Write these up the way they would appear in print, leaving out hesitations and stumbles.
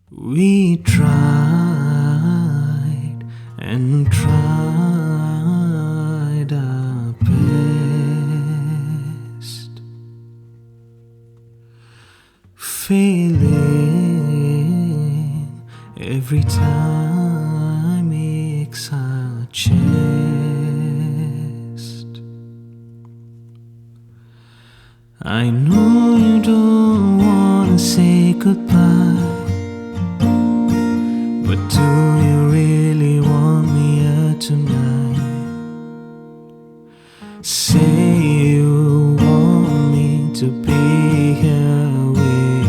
We tried and tried our best, failing every time aches our chest. I know you don't wanna say goodbye, but do you really want me here tonight? Say you want me to be here with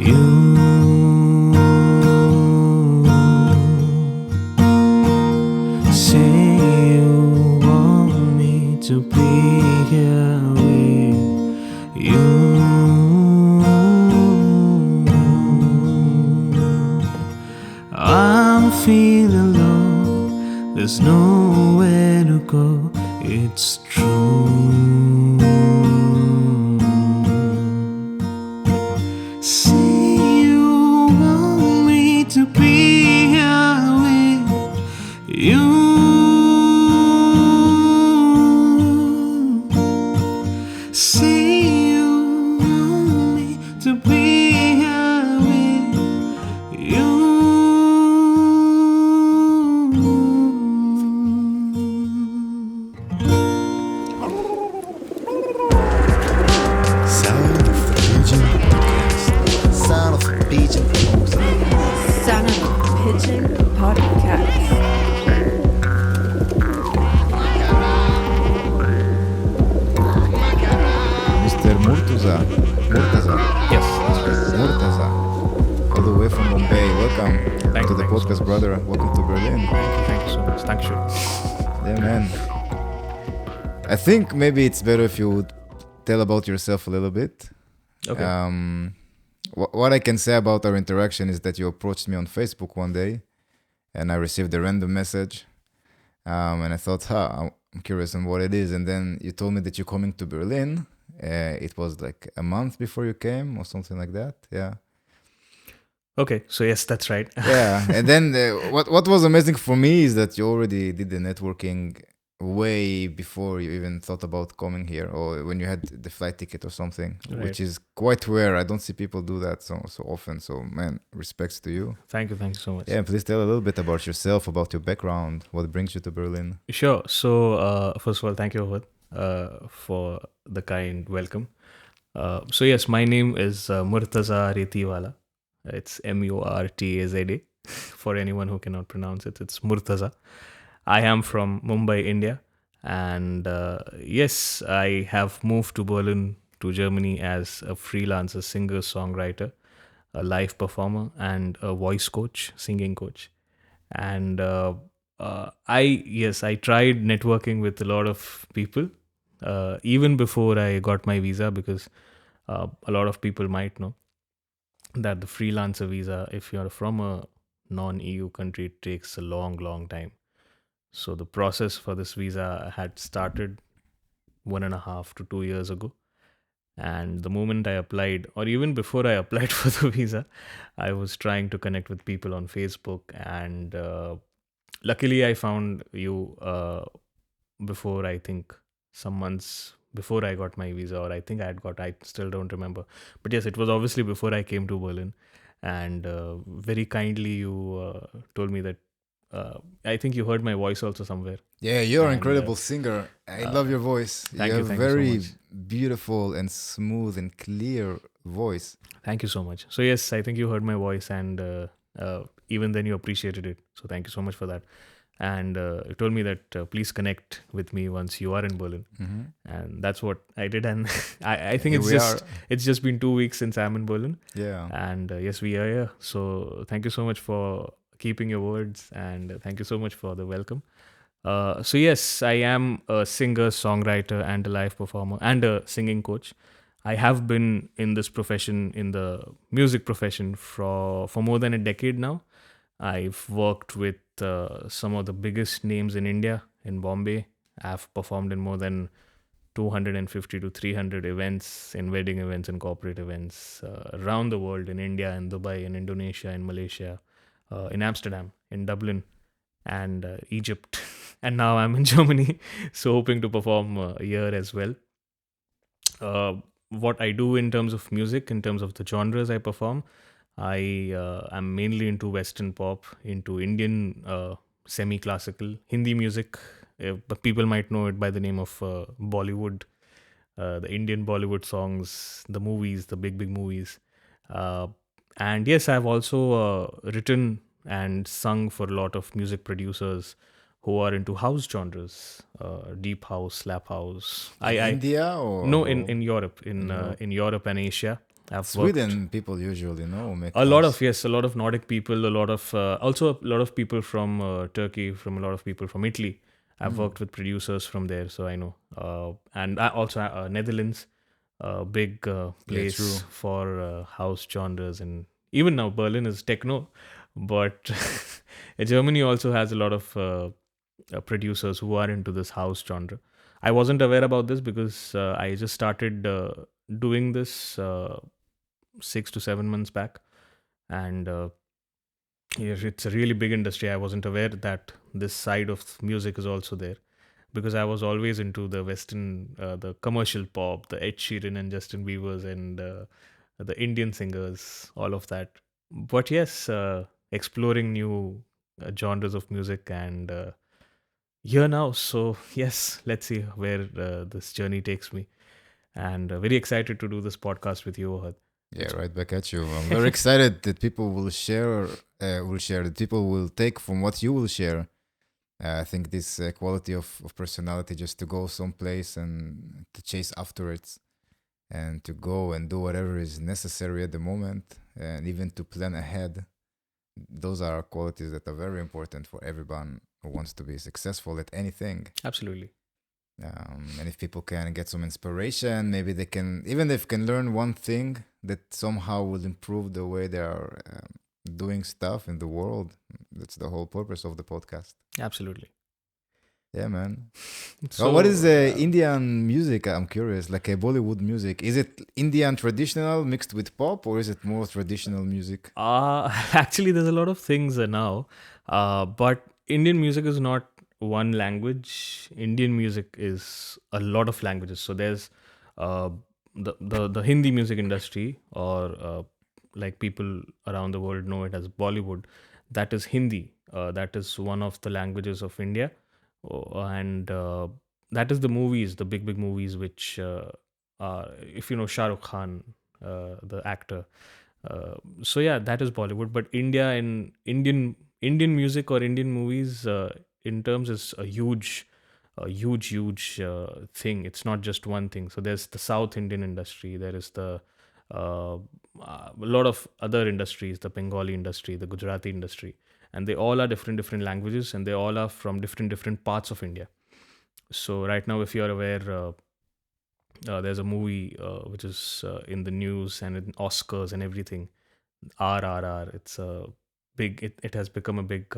you. Say you want me to be here with you. I'm feeling low, there's nowhere to go, it's true. Say you want me to be here with you. Say you want me to be here with you. Sound of Pigeon Podcast. Sound of Pigeon Son of a Pigeon Podcast. Mr. Murtaza. Yes, that's right. Murtaza. All the way from Bombay. Welcome Thank to you, the thank you so podcast, much. brother. Welcome to Berlin. Thank you so much. Thank you. Yeah, man. I think maybe it's better if you would tell about yourself a little bit. Okay. What I can say about our interaction is that you approached me on Facebook one day and I received a random message. And I thought, I'm curious on what it is. And then you told me that you're coming to Berlin. It was like a month before you came or something like that. Yeah. Okay. So yes, that's right. Yeah. And then what was amazing for me is that you already did the networking way before you even thought about coming here, or when you had the flight ticket or something, Right. which is quite rare. I don't see people do that so often. So man, respects to you. Thank you so much. Yeah, please tell a little bit about yourself, about your background, what brings you to Berlin. Sure. So first of all, thank you for the kind welcome. So yes, my name is Murtaza Retiwala. It's Murtaza. For anyone who cannot pronounce it, it's Murtaza. I am from Mumbai, India, and yes, I have moved to Berlin, to Germany as a freelancer, singer, songwriter, a live performer, and a voice coach, singing coach. And I tried networking with a lot of people even before I got my visa, because a lot of people might know that the freelancer visa, if you're from a non-EU country, it takes a long time. So the process for this visa had started 1.5 to 2 years ago. And the moment I applied, or even before I applied for the visa, I was trying to connect with people on Facebook. And luckily, I found you before, I think, some months before I got my visa, or I think I still don't remember. But yes, it was obviously before I came to Berlin. And very kindly, you told me that I think you heard my voice also somewhere. Yeah, you're an And, incredible singer. I love your voice. thank you have so very much. beautiful and smooth and clear voice. Thank you so much. So yes, I think you heard my voice, and even then you appreciated it. So thank you so much for that. And you told me that please connect with me once you are in Berlin, and that's what I did. And I think Here it's just been 2 weeks since I'm in Berlin, Yeah. and yes, we are here. So thank you so much for keeping your words, and thank you so much for the welcome. So yes, I am a singer, songwriter, and a live performer, and a singing coach. I have been in this profession, in the music profession, for more than a decade now. I've worked with some of the biggest names in India, in Bombay. I've performed in more than 250 to 300 events, in wedding events and corporate events around the world, in India, in Dubai, in Indonesia, in Malaysia, in Amsterdam, in Dublin, and Egypt. And now I'm in Germany, so hoping to perform here as well. What I do in terms of music, in terms of the genres I perform, I am mainly into Western pop, into Indian semi-classical, Hindi music, but people might know it by the name of Bollywood, the Indian Bollywood songs, the movies, the big movies. And yes, I've also written and sung for a lot of music producers who are into house genres, deep house, slap house. India or No, in Europe, in Europe and Asia. I've Sweden worked people usually make a lot house. of, yes, a lot of Nordic people, a lot of also a lot of people from Turkey, from a lot of people from Italy. I've worked with producers from there, so I know. And I also Netherlands, a big place true. for house genres, and even now Berlin is techno, but Germany also has a lot of producers who are into this house genre. I wasn't aware about this because I just started doing this 6 to 7 months back, and yes, it's a really big industry. I wasn't aware that this side of music is also there, because I was always into the Western, the commercial pop, the Ed Sheeran and Justin Bieber's, and the Indian singers, all of that. But yes, exploring new genres of music, and here now. So yes, let's see where this journey takes me. And very excited to do this podcast with you, Ohad. Yeah, right back at you. I'm very excited that people will share, that people will take from what you will share. I think this quality of personality, just to go someplace and to chase after it, and to go and do whatever is necessary at the moment, and even to plan ahead. Those are qualities that are very important for everyone who wants to be successful at anything. Absolutely. And if people can get some inspiration, maybe they can, even if can learn one thing that somehow will improve the way they are doing stuff in the world. That's the whole purpose of the podcast. Absolutely. Yeah, man. So, What is Indian music? I'm curious, like a Bollywood music. Is it Indian traditional mixed with pop, or is it more traditional music? Actually, there's a lot of things now, but Indian music is not one language. Indian music is a lot of languages. So there's uh, the Hindi music industry, or like people around the world know it as Bollywood. That is Hindi. That is one of the languages of India. And that is the movies, the big movies, which are, if you know Shah Rukh Khan, the actor. So yeah, that is Bollywood. But India and Indian music or Indian movies, in terms, is a huge thing. It's not just one thing. So there's the South Indian industry. There is the a lot of other industries, the Bengali industry, the Gujarati industry, and they all are different languages, and they all are from different parts of India. So right now, if you're aware, there's a movie which is in the news and in Oscars and everything, RRR. It's a big. It has become a big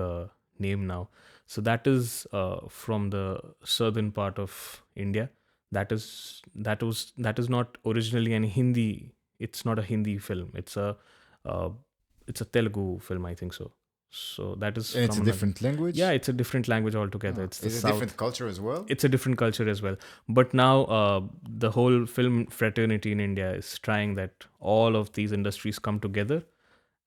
name now. So that is from the southern part of India. That is not originally any Hindi. It's not a Hindi film. It's a Telugu film, I think so. So that is. And it's a from different language? Yeah, it's a different language altogether. It's the Is it a South. different culture as well? It's a different culture as well. But now the whole film fraternity in India is trying that all of these industries come together,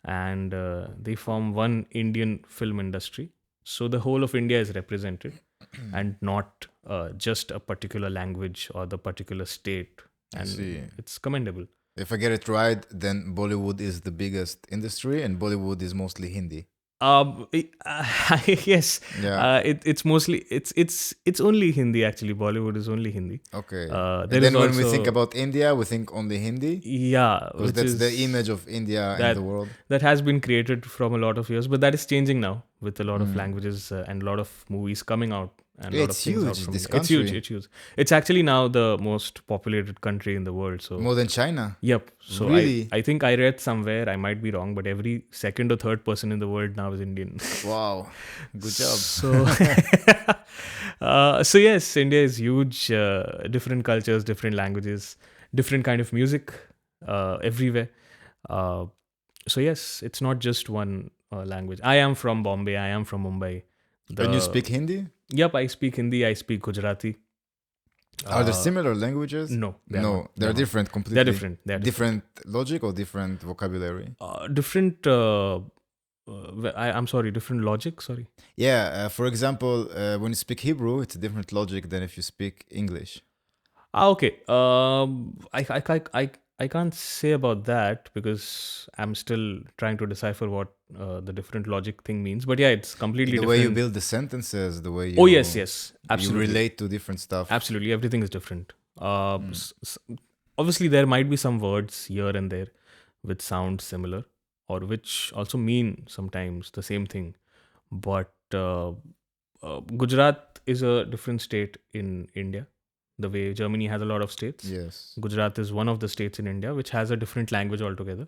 and they form one Indian film industry. So the whole of India is represented, and not just a particular language or the particular state. And see. it's commendable. If I get it right, then Bollywood is the biggest industry, and Bollywood is mostly Hindi. Yes. Yeah. It's mostly it's only Hindi actually. Bollywood is only Hindi. Okay. There And is then when we also- think about India, we think only Hindi? Yeah, Because which that's the is- image of India in that- the world. that has been created from a lot of years, but that is changing now with a lot Hmm. of languages and a lot of movies coming out. And a Yeah, lot it's of things out huge, from this India. It's huge. country. It's huge. It's actually now the most populated country in the world. So More than China. yep. So Really? I think I read somewhere, I might be wrong, but every second or third person in the world now is Indian. Wow. Good job. So So yes, India is huge. Different cultures, different languages, different kind of music everywhere. Uh, so yes, it's not just one language. I am from Bombay. I am from Mumbai. And you speak Hindi? Yep, I speak Hindi. I speak Gujarati. Are there similar languages? No, they are not. No, they're They're not. different completely. They're different. They're Different logic or different vocabulary? different. I'm sorry. Different logic. Sorry. Yeah, for example, when you speak Hebrew, it's a different logic than if you speak English. Okay. I can't say about that because I'm still trying to decipher what the different logic thing means. But yeah, it's completely The different. way you build the sentences, the way you Oh yes, absolutely. you relate to different stuff. Absolutely, everything is different. Obviously, there might be some words here and there which sound similar or which also mean sometimes the same thing. But Gujarat is a different state in India. The way Germany has a lot of states, Yes. Gujarat is one of the states in India which has a different language altogether.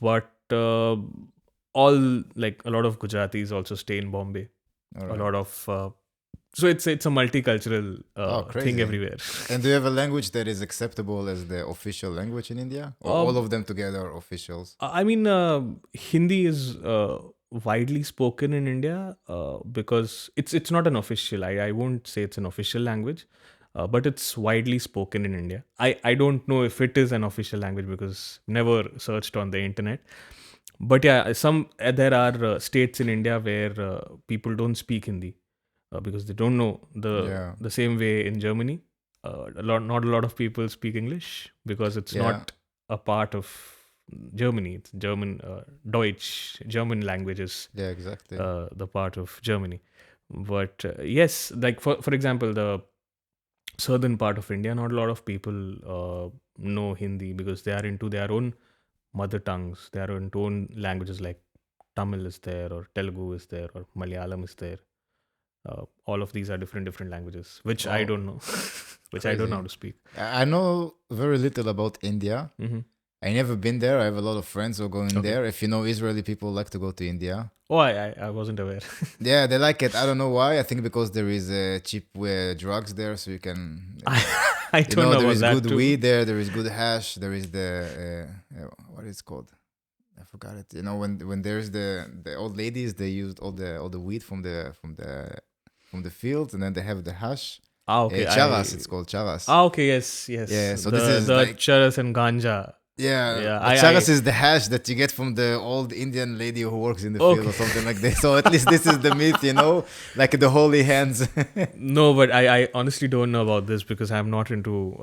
But all like a lot of Gujaratis also stay in Bombay. All A right. lot of so it's a multicultural crazy. thing everywhere. And do you have a language that is acceptable as the official language in India? Or all of them together are officials? I mean, Hindi is widely spoken in India because it's not an official. I won't say it's an official language, but it's widely spoken in India. I don't know if it is an official language because never searched on the internet. But yeah, there are states in India where people don't speak Hindi because they don't know the same way in Germany. Not a lot of people speak English because it's not a part of Germany. It's German, Deutsch, German languages. Yeah, exactly. The part of Germany. But yes, like for example, the southern part of India, not a lot of people know Hindi because they are into their own mother tongues. They are into own languages like Tamil is there, or Telugu is there, or Malayalam is there. All of these are different languages, which I don't know, which I don't know how to speak. I know very little about India. Mm-hmm. I never been there. I have a lot of friends who are going there. If you know, Israeli people like to go to India. Oh, I wasn't aware. Yeah, they like it. I don't know why. I think because there is cheap drugs there, so you can. I don't know there about is that good too. weed there. There is good hash. There is the what is it called? I forgot it. You know, when there's the old ladies, they used all the weed from the fields, and then they have the hash. Okay. Charas, it's called charas. Okay, yes. Yeah, so the, this is the like charas and ganja. Yeah. Charas is the hash that you get from the old Indian lady who works in the field or something like this. So at least this is the myth, you know, like the holy hands. No, but I honestly don't know about this because I'm not into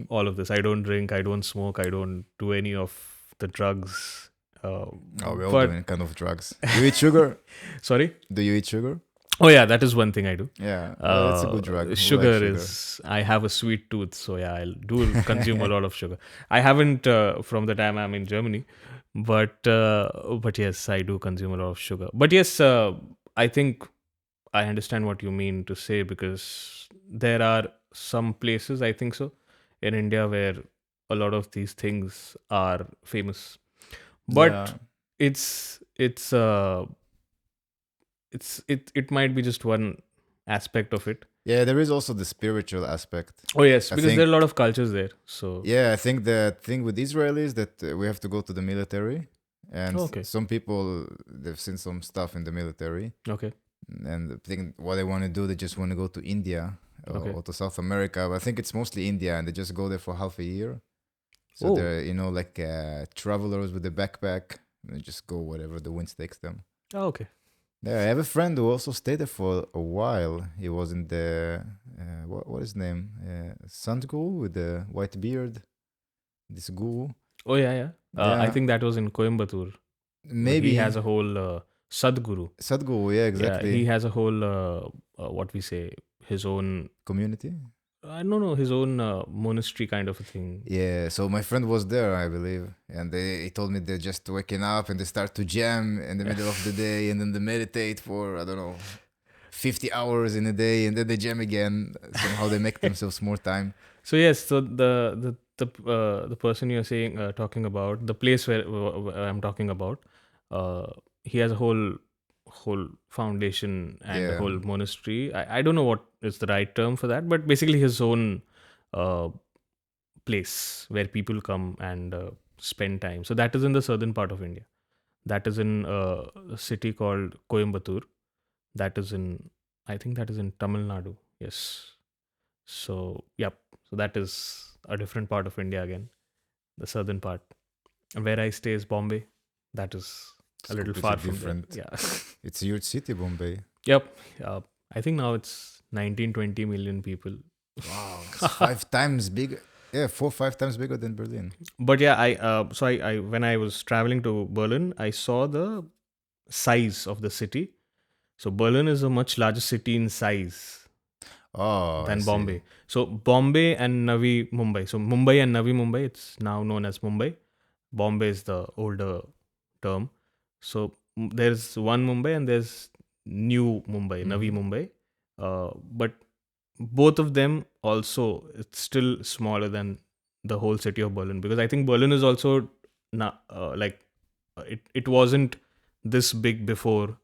all of this. I don't drink, I don't smoke, I don't do any of the drugs. We're all doing kind of drugs. You eat sugar? Sorry? Do you eat sugar? Oh yeah, that is one thing I do. Yeah, it's a good drug. Sugar is. I have a sweet tooth, so yeah, I do consume a lot of sugar. I haven't from the time I'm in Germany, but yes, I do consume a lot of sugar. But yes, I think I understand what you mean to say because there are some places, I think so, in India where a lot of these things are famous, but it might be just one aspect of it. Yeah, there is also the spiritual aspect. Oh yes, because there are a lot of cultures there. So yeah, I think the thing with Israelis that we have to go to the military, and some people they've seen some stuff in the military. Okay. And I think what they want to do, they just want to go to India or to South America. But I think it's mostly India, and they just go there for half a year. So they're like travelers with a backpack. And they just go wherever the wind takes them. Oh, okay. Yeah, I have a friend who also stayed there for a while. He was in the what is his name? Sant Guru with the white beard. This guru. Oh yeah. I think that was in Coimbatore. Maybe he has a whole Sadguru. Sadguru, yeah, exactly. Yeah, he has a whole what we say, his own community. No, his own monastery kind of a thing. Yeah, so my friend was there, I believe, and he told me they're just waking up and they start to jam in the middle of the day, and then they meditate for, I don't know, 50 hours in a day, and then they jam again. Somehow they make themselves more time. So yes, so the person you're saying talking about, the place where I'm talking about, he has a whole whole foundation and the Yeah. whole monastery. I don't know what is the right term for that, but basically his own uh, place where people come and spend time. So that is in the southern part of India. That is in a city called Coimbatore. That is in, I think that is in Tamil Nadu. Yes. So, yep. So that is a different part of India again, the southern part. And where I stay is Bombay. That is It's a little completely far from different. there. Yeah. It's a huge city, Bombay. Yep. I think now it's 19, 20 million people. Wow, it's 5 times bigger. Yeah, 4 5 times bigger than Berlin. But yeah, I when I was traveling to Berlin, I saw the size of the city. So Berlin is a much larger city in size Oh, I than see. Bombay. So Bombay and Navi Mumbai. So Mumbai and Navi Mumbai, it's now known as Mumbai. Bombay is the older term. So there's one Mumbai and there's new Mumbai, Navi Mumbai. But both of them also, it's still smaller than the whole city of Berlin, because I think Berlin is also not it wasn't this big before,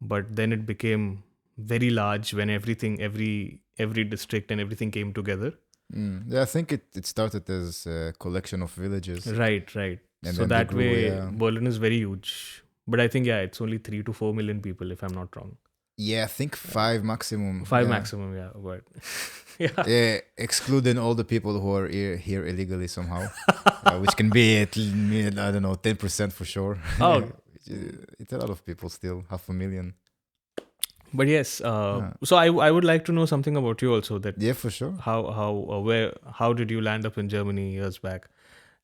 but then it became very large when every district and everything came together. Yeah, I think it started as a collection of villages. Right. And So then they that grew, way, yeah. Berlin is very huge. But I think, yeah, it's only 3 to 4 million people, if I'm not wrong. Yeah, I think 5 maximum. 5 yeah. maximum, yeah. But yeah. Yeah, excluding all the people who are here illegally somehow, which can be I don't know, 10% for sure. Oh. It's a lot of people still, 500,000. But yes, so I would like to know something about you also. That Yeah, for sure. how did you land up in Germany years back,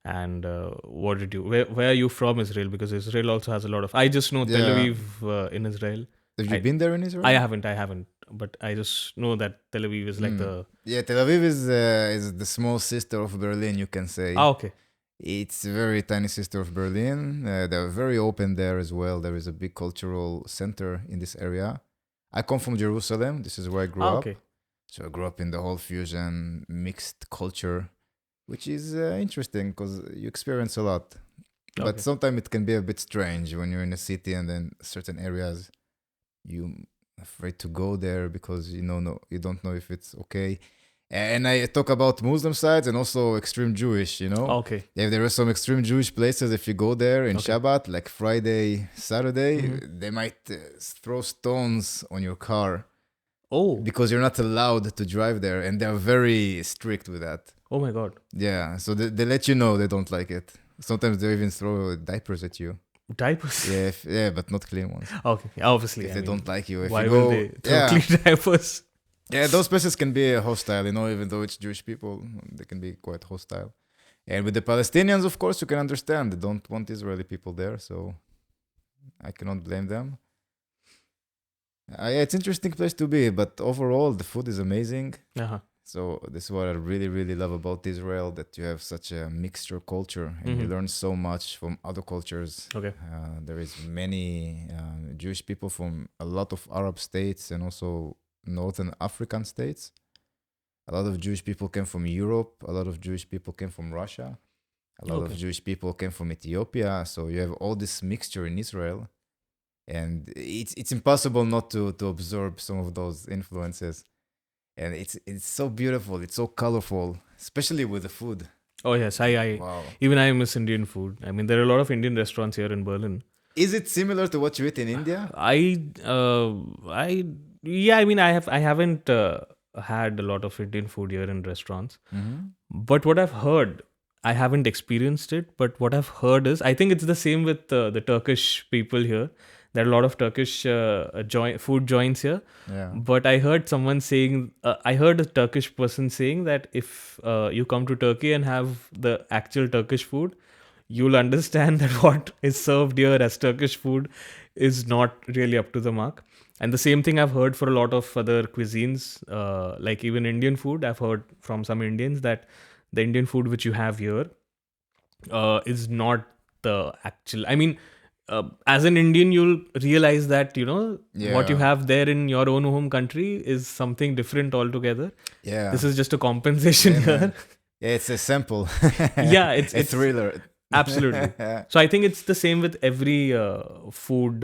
and what did you where are you from, Israel? Because Israel also has a lot of. I just know Tel Yeah. Aviv in Israel. Have you been there in Israel? I haven't, but I just know that Tel Aviv is like the. Yeah, Tel Aviv is the small sister of Berlin, you can say. Okay. It's a very tiny sister of Berlin. They're very open there as well. There is a big cultural center in this area. I come from Jerusalem. This is where I grew up. Okay. So I grew up in the whole fusion mixed culture, which is interesting because you experience a lot. But Okay. sometimes it can be a bit strange when you're in a city and then certain areas you afraid to go there because you don't know if it's okay. And I talk about Muslim sides and also extreme Jewish, Okay. If there are some extreme Jewish places, if you go there in Okay. Shabbat, like Friday, Saturday, they might throw stones on your car Oh. because you're not allowed to drive there. And they're very strict with that. Oh my God. Yeah, so they let you know they don't like it. Sometimes they even throw diapers at you. Diapers. Yeah, but not clean ones. Okay. Obviously. If I they mean, don't like you. If why you will go, they throw yeah. clean diapers? Yeah, those places can be hostile, even though it's Jewish people, they can be quite hostile. And with the Palestinians, of course, you can understand. They don't want Israeli people there, so I cannot blame them. Yeah, it's an interesting place to be, but overall, the food is amazing. Uh-huh. So this is what I really, really love about Israel, that you have such a mixture culture, and you learn so much from other cultures. Okay. There is many Jewish people from a lot of Arab states and also Northern African states. A lot of Jewish people came from Europe. A lot of Jewish people came from Russia. A lot of Jewish people came from Ethiopia. So you have all this mixture in Israel. And it's impossible not to absorb some of those influences. And it's so beautiful. It's so colorful, especially with the food. Oh yes, I Wow. even I miss Indian food. I mean, there are a lot of Indian restaurants here in Berlin. Is it similar to what you eat in India? I haven't had a lot of Indian food here in restaurants. But what I've heard, I haven't experienced it, but what I've heard is, I think it's the same with the Turkish people here. There are a lot of Turkish food joints here. Yeah. But I heard someone saying, I heard a Turkish person saying that if you come to Turkey and have the actual Turkish food, you'll understand that what is served here as Turkish food is not really up to the mark. And the same thing I've heard for a lot of other cuisines, like even Indian food. I've heard from some Indians that the Indian food which you have here is not the actual. I mean, as an Indian, you'll realize that, what you Yeah. have there in your own home country is something different altogether. Yeah. This is just a compensation here. Yeah, it's a sample. Yeah, it's a thriller. Absolutely. So I think it's the same with every food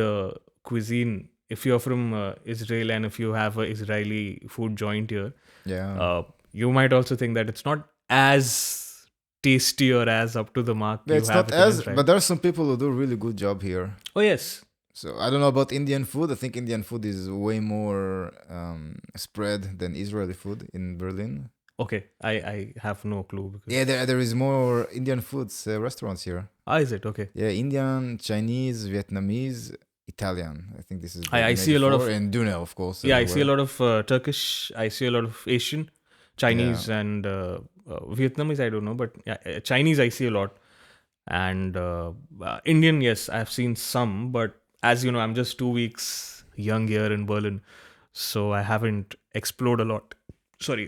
cuisine. If you're from Israel and if you have a Israeli food joint here, Yeah. you might also think that it's not as tasty or as up to the mark Yeah, you it's have not it in as, Israel. but there are some people who do a really good job here. Oh yes, So I don't know about Indian food. I think Indian food is way more spread than Israeli food in Berlin. okay. I have no clue because Yeah, there is more Indian foods restaurants here. is it okay? Yeah, Indian, Chinese, Vietnamese, Italian. I think this is I maybe see a lot of 4, and Dune, of course. I see a Everywhere. lot of Turkish. I see a lot of Asian, Chinese, and Vietnamese. I don't know, but yeah, Chinese I see a lot, and Indian. Yes, I've seen some, but as you know, I'm just 2 weeks young here in Berlin, so I haven't explored a lot. Sorry,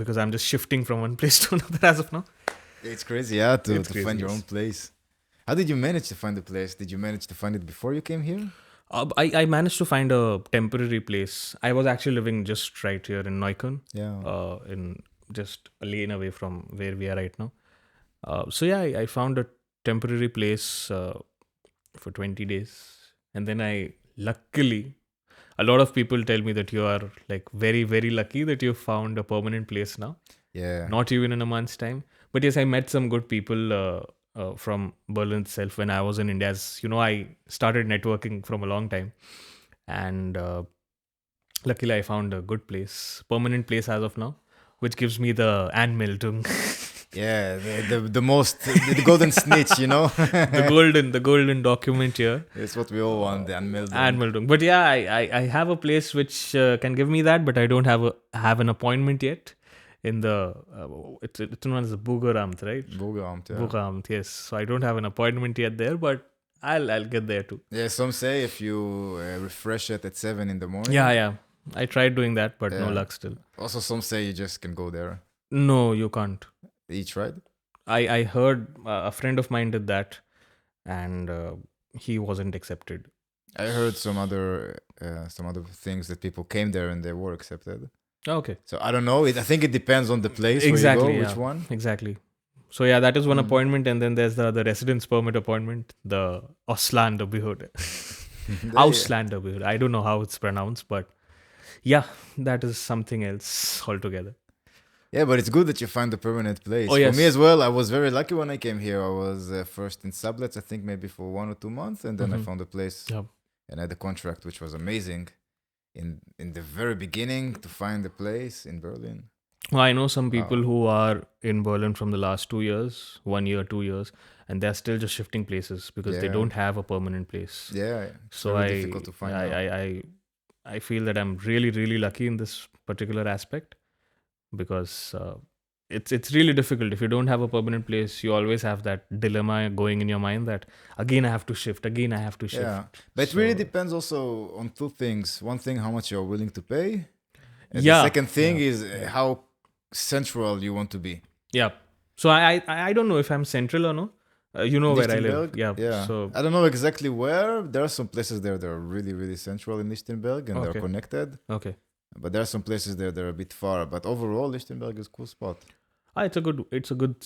because I'm just shifting from one place to another as of now. It's crazy, yeah, to It's crazy, find your yes. own place. How did you manage to find the place? Did you manage to find it before you came here? I managed to find a temporary place. I was actually living just right here in Neukölln, Yeah. in just a lane away from where we are right now. So yeah, I found a temporary place for 20 days, and then I luckily, a lot of people tell me that you are like very very lucky that you found a permanent place now, Yeah. not even in a month's time. But yes, I met some good people from Berlin itself when I was in India. As you know, I started networking from a long time, and luckily I found a good place, permanent place as of now, which gives me the Anmeldung. Yeah, the most, the golden snitch, you know? the golden document here. It's what we all want, the unmelded. Anmeldung. But yeah, I have a place which can give me that, but I don't have an appointment yet. In the it's known as the Bugeramt, right? Bogeramt, yeah. Bugeramt, yes. So I don't have an appointment yet there, but I'll get there too. Yeah, some say if you refresh it at 7 in the morning. Yeah. I tried doing that, but no Yeah. luck still. Also, some say you just can go there. No, you can't. Each, right? I heard a friend of mine did that, and he wasn't accepted. I heard some other things that people came there and they were accepted. Okay. So I don't know. I think it depends on the place Exactly, where you go, yeah. which one. Exactly. So yeah, that is one appointment, and then there's the residence permit appointment, the Auslanderbehörde. Auslanderbehörde. I don't know how it's pronounced, but yeah, that is something else altogether. Yeah, but it's good that you find a permanent place. Oh, yes. For me as well, I was very lucky when I came here. I was first in sublets, I think maybe for 1 or 2 months, and then I found a place Yep. and I had a contract, which was amazing. In the very beginning, to find a place in Berlin. Well, I know some people who are in Berlin from the last 2 years, 1 year, 2 years, and they're still just shifting places because they Yeah. don't have a permanent place. Yeah, it's So very difficult to find. now. I feel that I'm really really lucky in this particular aspect because it's really difficult if you don't have a permanent place. You always have that dilemma going in your mind that again I have to shift, again I have to shift. Yeah, but it really So- depends also on two things. One thing, how much you're willing to pay. And Yeah, the second thing is how central you want to be. Yeah. So I don't know if I'm central or no. You know where I live. Lichtenberg? Yeah. So I don't know exactly where. There are some places there that are really, really central in Lichtenberg and Okay. they're connected. okay. But there are some places there that are a bit far. But overall, Lichtenberg is a cool spot. It's a good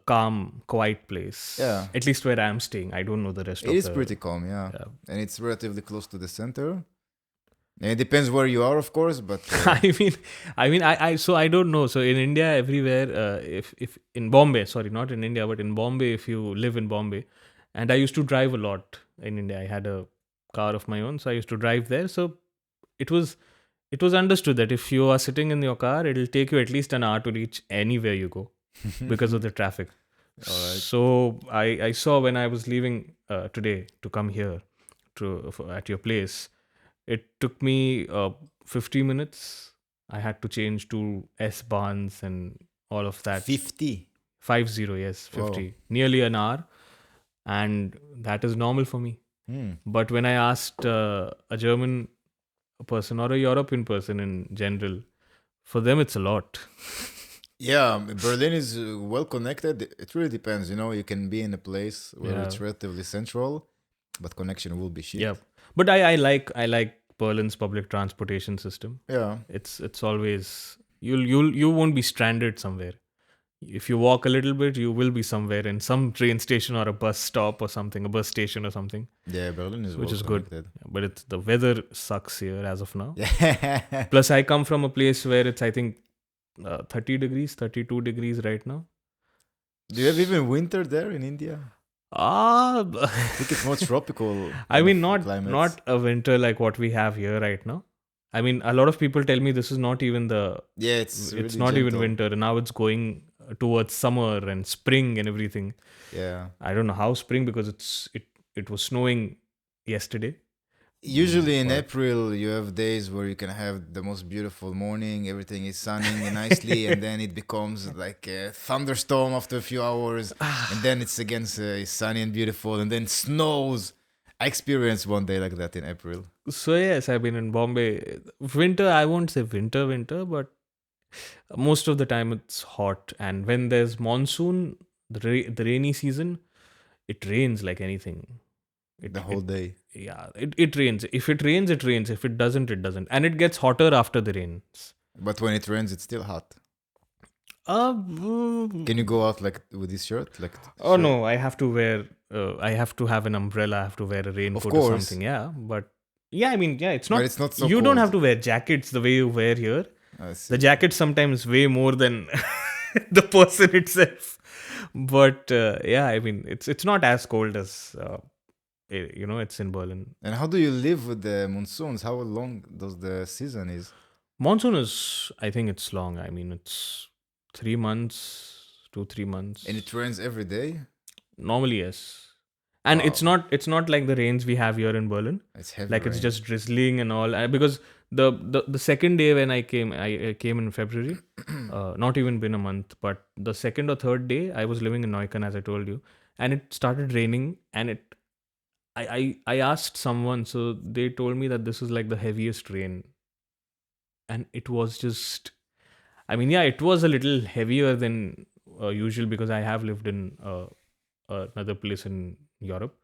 calm, quiet place. Yeah. At least where I'm staying. I don't know the rest of It is the- pretty calm, yeah. Yeah. And it's relatively close to the center. And it depends where you are, of course. But I so I don't know. So in India, everywhere, if in Bombay, sorry, not in India, but in Bombay, if you live in Bombay, and I used to drive a lot in India. I had a car of my own, so I used to drive there. So it was understood that if you are sitting in your car, it'll take you at least an hour to reach anywhere you go because of the traffic. Alright. So I saw when I was leaving today to come here at your place, it took me 50 minutes. I had to change to S Bahns and all of that. 50. 50, yes, 50. Wow. Nearly an hour. And that is normal for me. But when I asked a German person or a European person in general, for them it's a lot. Yeah, Berlin is well connected. It really depends. You can be in a place where Yeah. it's relatively central, but connection will be shit. Yeah. But I like Berlin's public transportation system. Yeah. It's always you won't be stranded somewhere. If you walk a little bit, you will be somewhere in some train station or a bus stop or something, a bus station or something, Yeah, Berlin is which well is good. connected. But it's the weather sucks here as of now. Yeah. Plus, I come from a place where it's, I think, 30 degrees, 32 degrees right now. Do you have even winter there in India? Ah, I think it's more tropical I kind mean, of not climates. not a winter like what we have here right now. I mean, a lot of people tell me this is not even Yeah, it's really not even gentle. winter, and now it's going towards summer and spring and everything. Yeah. I don't know how spring, because it was snowing yesterday. Usually in But April, you have days where you can have the most beautiful morning, everything is sunny and nicely, and then it becomes like a thunderstorm after a few hours, and then it's again sunny and beautiful, and then snows. I experienced one day like that in April. so yes, I've been in Bombay. Winter, I won't say winter, but most of the time it's hot. And when there's monsoon, the rainy season, it rains like anything. The whole day. It rains. If it rains, it rains. If it doesn't, it doesn't. And it gets hotter after the rains. But when it rains, it's still hot. Uh, Can you go out like with this shirt? Like oh shirt? no, I have to wear. I have to have an umbrella. I have to wear a raincoat or course. something. Yeah, but yeah, I mean, yeah, it's not. But it's not so you don't cold. have to wear jackets the way you wear here. I see. The jacket sometimes weigh more than the person itself. But yeah, I mean, it's not as cold as it's in Berlin. And how do you live with the monsoons? How long does the season is? Monsoon is, I think it's long. I mean, it's 3 months, 2-3 months. And it rains every day? Normally, yes. And Wow. it's not like the rains we have here in Berlin. It's heavy Like it's rain. just drizzling and all. Because the second day when I came in February, not even been a month, but the second or third day I was living in Neukölln, as I told you, and it started raining, and I asked someone, so they told me that this is like the heaviest rain, and it was just, I mean, yeah, it was a little heavier than usual, because I have lived in another place in Europe.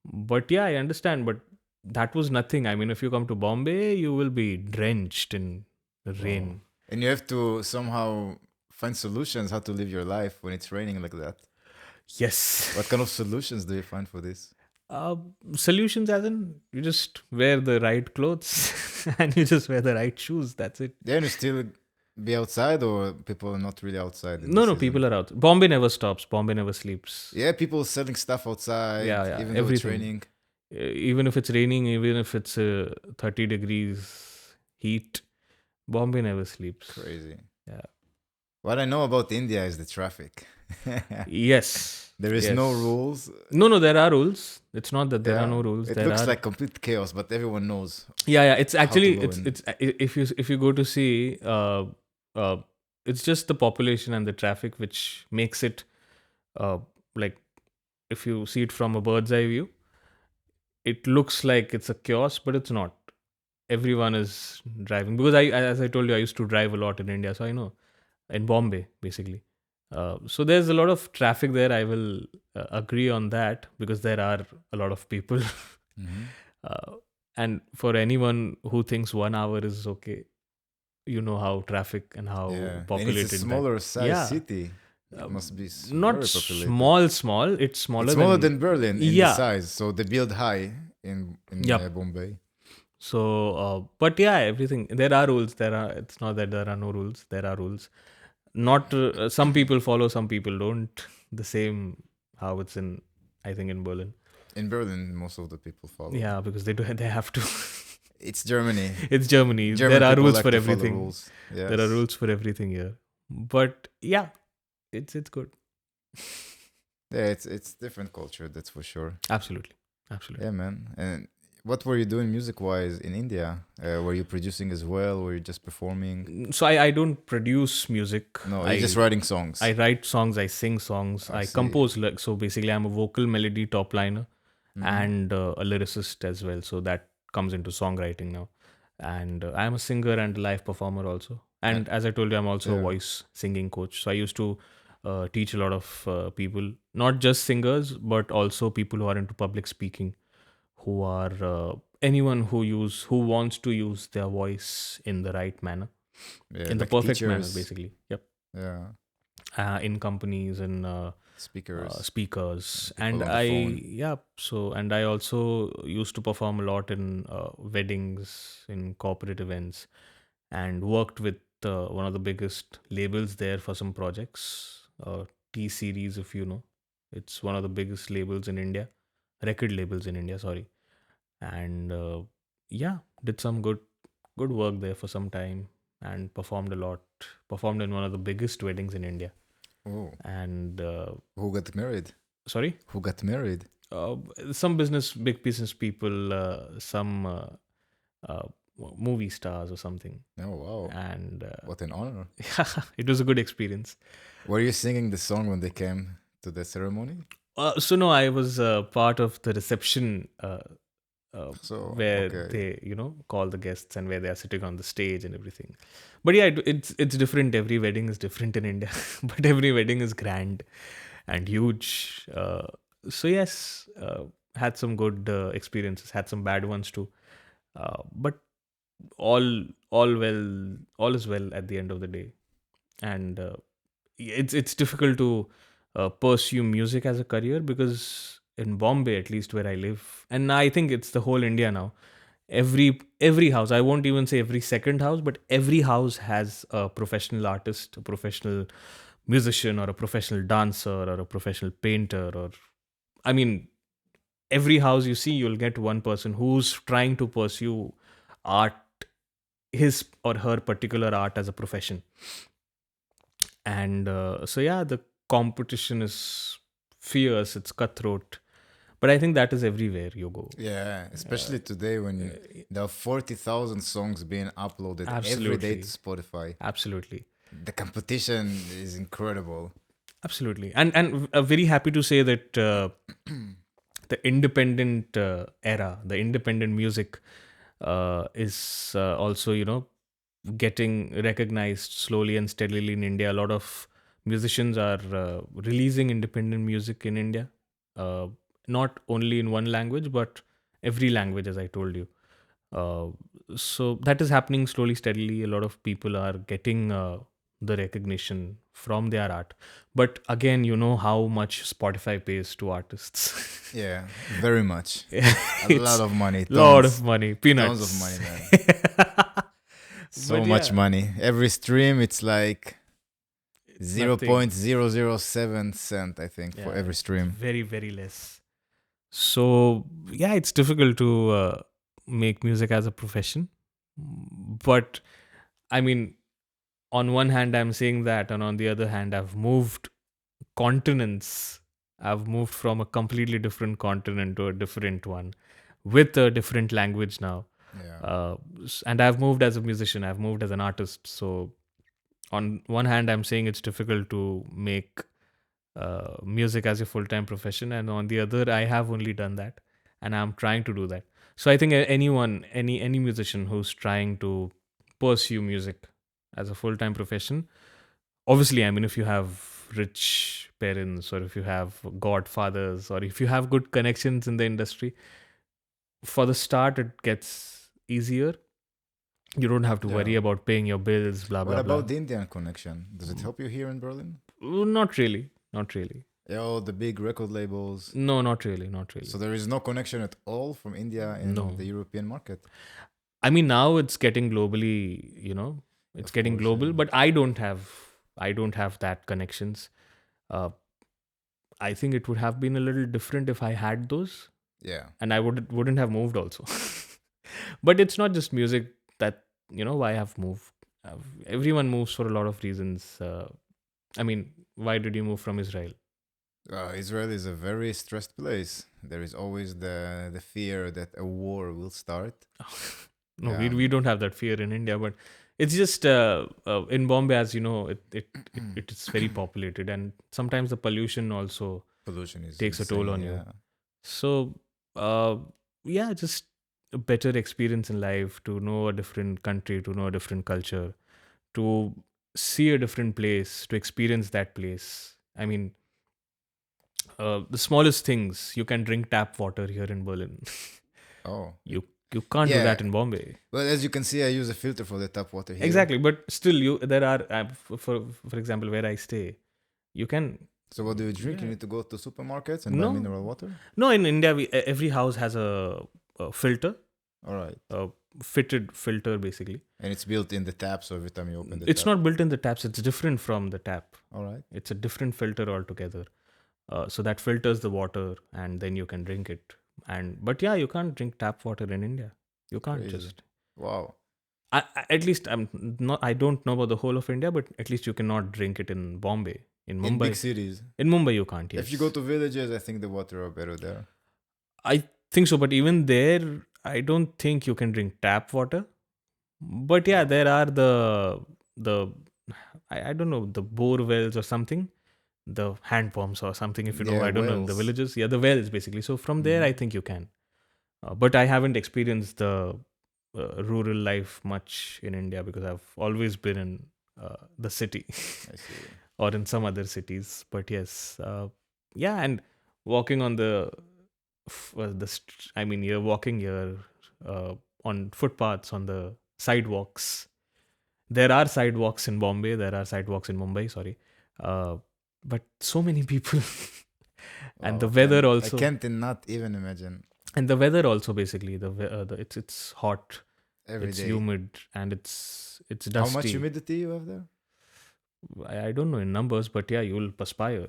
But yeah, I understand. But that was nothing. I mean, if you come to Bombay, you will be drenched in rain. And you have to somehow find solutions how to live your life when it's raining like that. Yes. What kind of solutions do you find for this? Solutions, as in you just wear the right clothes and you just wear the right shoes. That's it. Then you still be outside, or people are not really outside? in No, the no, season? people are out. Bombay never stops. Bombay never sleeps. Yeah, people selling stuff outside. Yeah, even though it's everything. raining. Even if it's raining, even if it's 30 degrees heat, Bombay never sleeps. Crazy. Yeah. What I know about India is the traffic. Yes. There is yes. no rules. No, there are rules. It's not that there are Yeah. no rules. It There looks are. like complete chaos, but everyone knows. Yeah. It's actually go in. it's if you go to see, it's just the population and the traffic which makes it, like, if you see it from a bird's eye view, it looks like it's a chaos, but it's not. Everyone is driving, because as I told you, I used to drive a lot in India, so I know. In Bombay, basically. So there's a lot of traffic there. I will agree on that, because there are a lot of people. Mhm. And for anyone who thinks 1 hour is okay, you know how traffic and how Yeah. And populated it's a that- smaller size Yeah. city. It must be Not very populated. small. It's smaller. It's smaller than Berlin in the Yeah. size, so they build high in Yup. Bombay. So, but yeah, everything. There are rules. It's not that there are no rules. There are rules. Not some people follow, some people don't. The same how it's in, I think, in Berlin. In Berlin, most of the people follow. Yeah, because they have to. It's Germany. It's Germany. German There are people rules like for to follow everything. rules. There are Yes. rules for everything here. But yeah, it's good. Yeah, it's different culture, that's for sure. Absolutely. Yeah, man. And what were you doing music-wise in India? Were you producing as well? Were you just performing? So I don't produce music. No, I you're just writing songs. I write songs. I sing songs. I I see. compose. So basically, I'm a vocal melody top liner Mhm. and a lyricist as well. So that comes into songwriting now. And I'm a singer and a live performer also. And as I told you, I'm also a Yeah. voice singing coach. So I used to teach a lot of people, not just singers, but also people who are into public speaking, who are anyone who wants to use their voice in the right manner, Yeah, in the like perfect manner, teachers. basically. Yep. Yeah. in companies and speakers. People And on the phone. and I also used to perform a lot in weddings, in corporate events, and worked with one of the biggest labels there for some projects. T Series, if you know, it's one of the biggest labels in India, record labels in India. Sorry, and did some good work there for some time and performed a lot. Performed in one of the biggest weddings in India, Oh, and who got married? sorry, Who got married? uh, some big business people, some uh, movie stars or something, Oh, wow. and What an honor. it was a good experience. Were you singing the song when they came to the ceremony? So no, I was part of the reception So, where okay. they call the guests and where they are sitting on the stage and everything. But yeah, it's different. Every wedding is different in India, but every wedding is grand and huge. So yes, had some good experiences, had some bad ones too. But all is well at the end of the day. And it's difficult to pursue music as a career because in Bombay, at least where I live, and I think it's the whole India now. Every house, I won't even say every second house, but every house has a professional artist, a professional musician, or a professional dancer, or a professional painter, or I mean, every house you see, you'll get one person who's trying to pursue art, his or her particular art as a profession. And so yeah, the competition is fierce, it's cutthroat, but I think that is everywhere you go. Yeah, especially today when there are 40,000 songs being uploaded every day Absolutely. to Spotify. Absolutely. The competition is incredible. Absolutely. And very happy to say that the independent era, the independent music is also, getting recognized slowly and steadily in India. A lot of musicians are releasing independent music in India, uh, not only in one language, but every language, as I told you. Uh, so that is happening slowly, steadily. A lot of people are getting the recognition from their art. But again, you know how much Spotify pays to artists. Yeah, very much. A It's lot of money, lot of tons, money, tons of peanuts. money, man. So But much yeah, money. Every stream, it's like it's nothing. 0.007 cent, I think, for Yeah, every it's stream. very, very less. So yeah, it's difficult to make music as a profession. But I mean, on one hand, I'm saying that, and on the other hand, I've moved continents. I've moved from a completely different continent to a different one with a different language now. Yeah. And I've moved as a musician, I've moved as an artist. So, on one hand, I'm saying it's difficult to make music as a full time profession. And on the other, I have only done that and I'm trying to do that. So, I think anyone, any musician who's trying to pursue music as a full time profession, obviously, I mean, if you have rich parents or if you have godfathers or if you have good connections in the industry, for the start it gets easier. You don't have to Yeah. worry about paying your bills, blah What blah blah. about the Indian connection? Does it help you here in Berlin? Not really, not really. Yeah, all the big record labels. No, not really, not really. So there is no connection at all from India in No, the European market. I mean now it's getting globally. It's Of getting course, global, yeah. but I don't have that connections. Uh, I think it would have been a little different if I had those, Yeah. and I wouldn't have moved also. But it's not just music that why I've moved. Everyone moves for a lot of reasons. I mean, why did you move from Israel? Israel is a very stressed place. There is always the fear that a war will start. No, Yeah. we don't have that fear in India, but it's just in Bombay, as you know, it is very populated, and sometimes the pollution also Pollution is takes a toll insane. on you. Yeah. So, uh, yeah, just a better experience in life, to know a different country, to know a different culture, to see a different place, to experience that place. I mean, the smallest things, you can drink tap water here in Berlin. Oh. You can't do Yeah. that in Bombay. Well, as you can see, I use a filter for the tap water here. Exactly, but still, there are for example, where I stay, You can. So what do you drink? You Yeah. need to go to supermarkets and buy No. mineral water? No, in India, every house has a filter, All right. a fitted filter basically. And it's built in the tap, so every time you open the It's tap. not built in the taps. It's different from the tap. All right. It's a different filter altogether. So that filters the water, and then you can drink it. But yeah, you can't drink tap water in India. You can't Crazy. just. Wow. At least I'm not. I don't know about the whole of India, but at least you cannot drink it in Bombay, in In Mumbai. big cities. In Mumbai, you can't. Yes. If you go to villages, I think the water are better there. I think so, but even there, I don't think you can drink tap water. But yeah, there are the I don't know, the bore wells or something, the hand pumps or something. If you know, Yeah, I don't know, in the wells. villages. Yeah, the wells basically. So from there, I think you can. But I haven't experienced the rural life much in India because I've always been in the city I see. or in some other cities. But yes, yeah, and walking on I mean, you're walking here on footpaths, on the sidewalks. There are sidewalks in Bombay. There are sidewalks in Mumbai. Sorry, but so many people, and the Wow, weather also. I can't not even imagine. And the weather also basically it's hot, Every it's day. humid, and it's dusty. How much humidity you have there? I don't know in numbers, but yeah, you'll perspire.